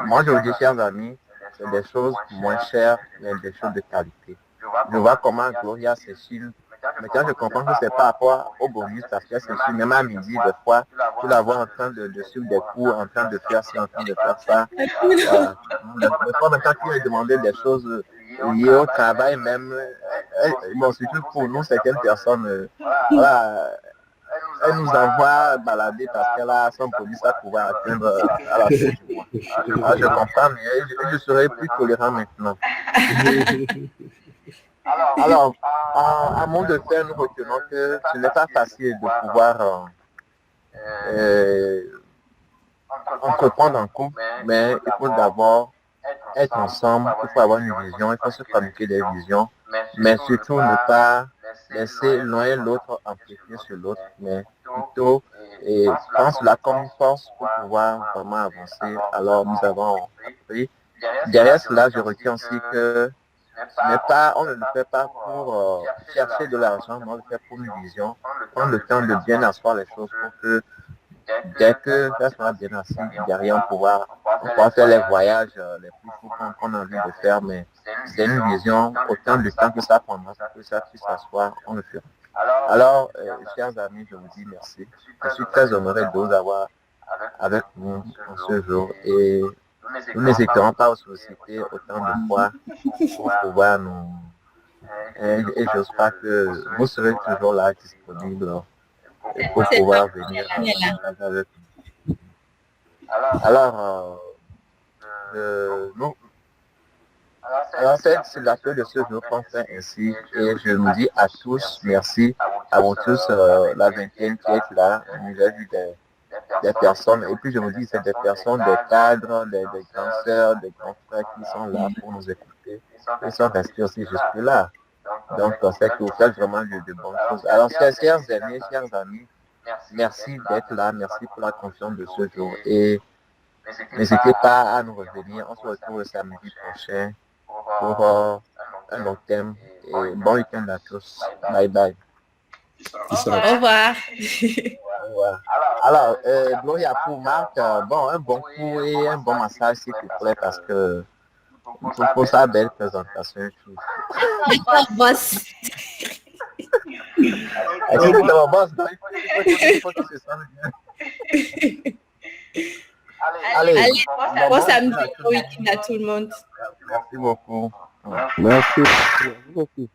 Moi, je vous dis, chers amis, c'est des choses moins chères, mais des choses de qualité. Je vois comment Gloria s'échine. Mais quand je comprends que c'est par rapport au bonus, parce qu'elle s'échine, même à midi, des fois, tu la vois en train de suivre des cours, en train de faire ça, en train de faire ça. Des fois, quand tu lui demandé des choses liées au travail même, bon, surtout pour nous, certaines personnes, voilà, elle nous envoie balader parce qu'elle a son bonus à pouvoir atteindre à la fin du mois. Je comprends, mais je serai plus tolérant maintenant. Alors, à mon de faire, nous retenons que ce n'est pas facile de pouvoir entreprendre en couple, mais il faut d'abord être ensemble, il faut avoir une vision, il faut se fabriquer des visions, mais surtout ne pas laisser l'un et l'autre empiéter sur l'autre, mais plutôt prendre cela comme une force pour pouvoir vraiment avancer. Alors, nous avons appris. Derrière cela, je retiens aussi que on ne le fait pas pour chercher de l'argent, mais on le fait pour une vision, prendre le temps de bien asseoir les choses pour que dès que ça sera bien assis, derrière on pourra faire les voyages les plus fous qu'on a envie de faire, mais c'est une vision, autant de temps que ça prendra, que ça puisse s'asseoir, on le fera. Alors, chers amis, je vous dis merci. Je suis très honoré de vous avoir avec nous en ce jour et nous n'hésiterons pas à vous solliciter autant de fois pour pouvoir nous... Et j'espère que vous serez toujours là, disponible pour pouvoir venir avec nous. Alors, c'est l'accueil de ce jour qu'on fait ainsi et je vous dis à tous merci, à vous tous, la vingtaine qui est là. J'ai vu des personnes, et puis je vous dis, c'est des personnes, des cadres, des grands sœurs, des grands frères qui sont là pour nous écouter. Ils sont restés aussi jusque là. Donc, c'est que vous faites vraiment de bonnes choses. Alors, chers amis, chers amis, merci d'être là, merci pour la confiance de ce jour. Et n'hésitez pas à nous revenir. On se retrouve le samedi prochain pour un autre thème. Et bon week-end à tous. Bye bye. Au revoir. Alors, Gloria, pour Marc, bon, un bon coup et un bon massage s'il te plaît, parce que pour sa belle présentation. D'accord, boss. Allez, bon samedi, bon week-end à tout le monde. Merci beaucoup. Merci beaucoup.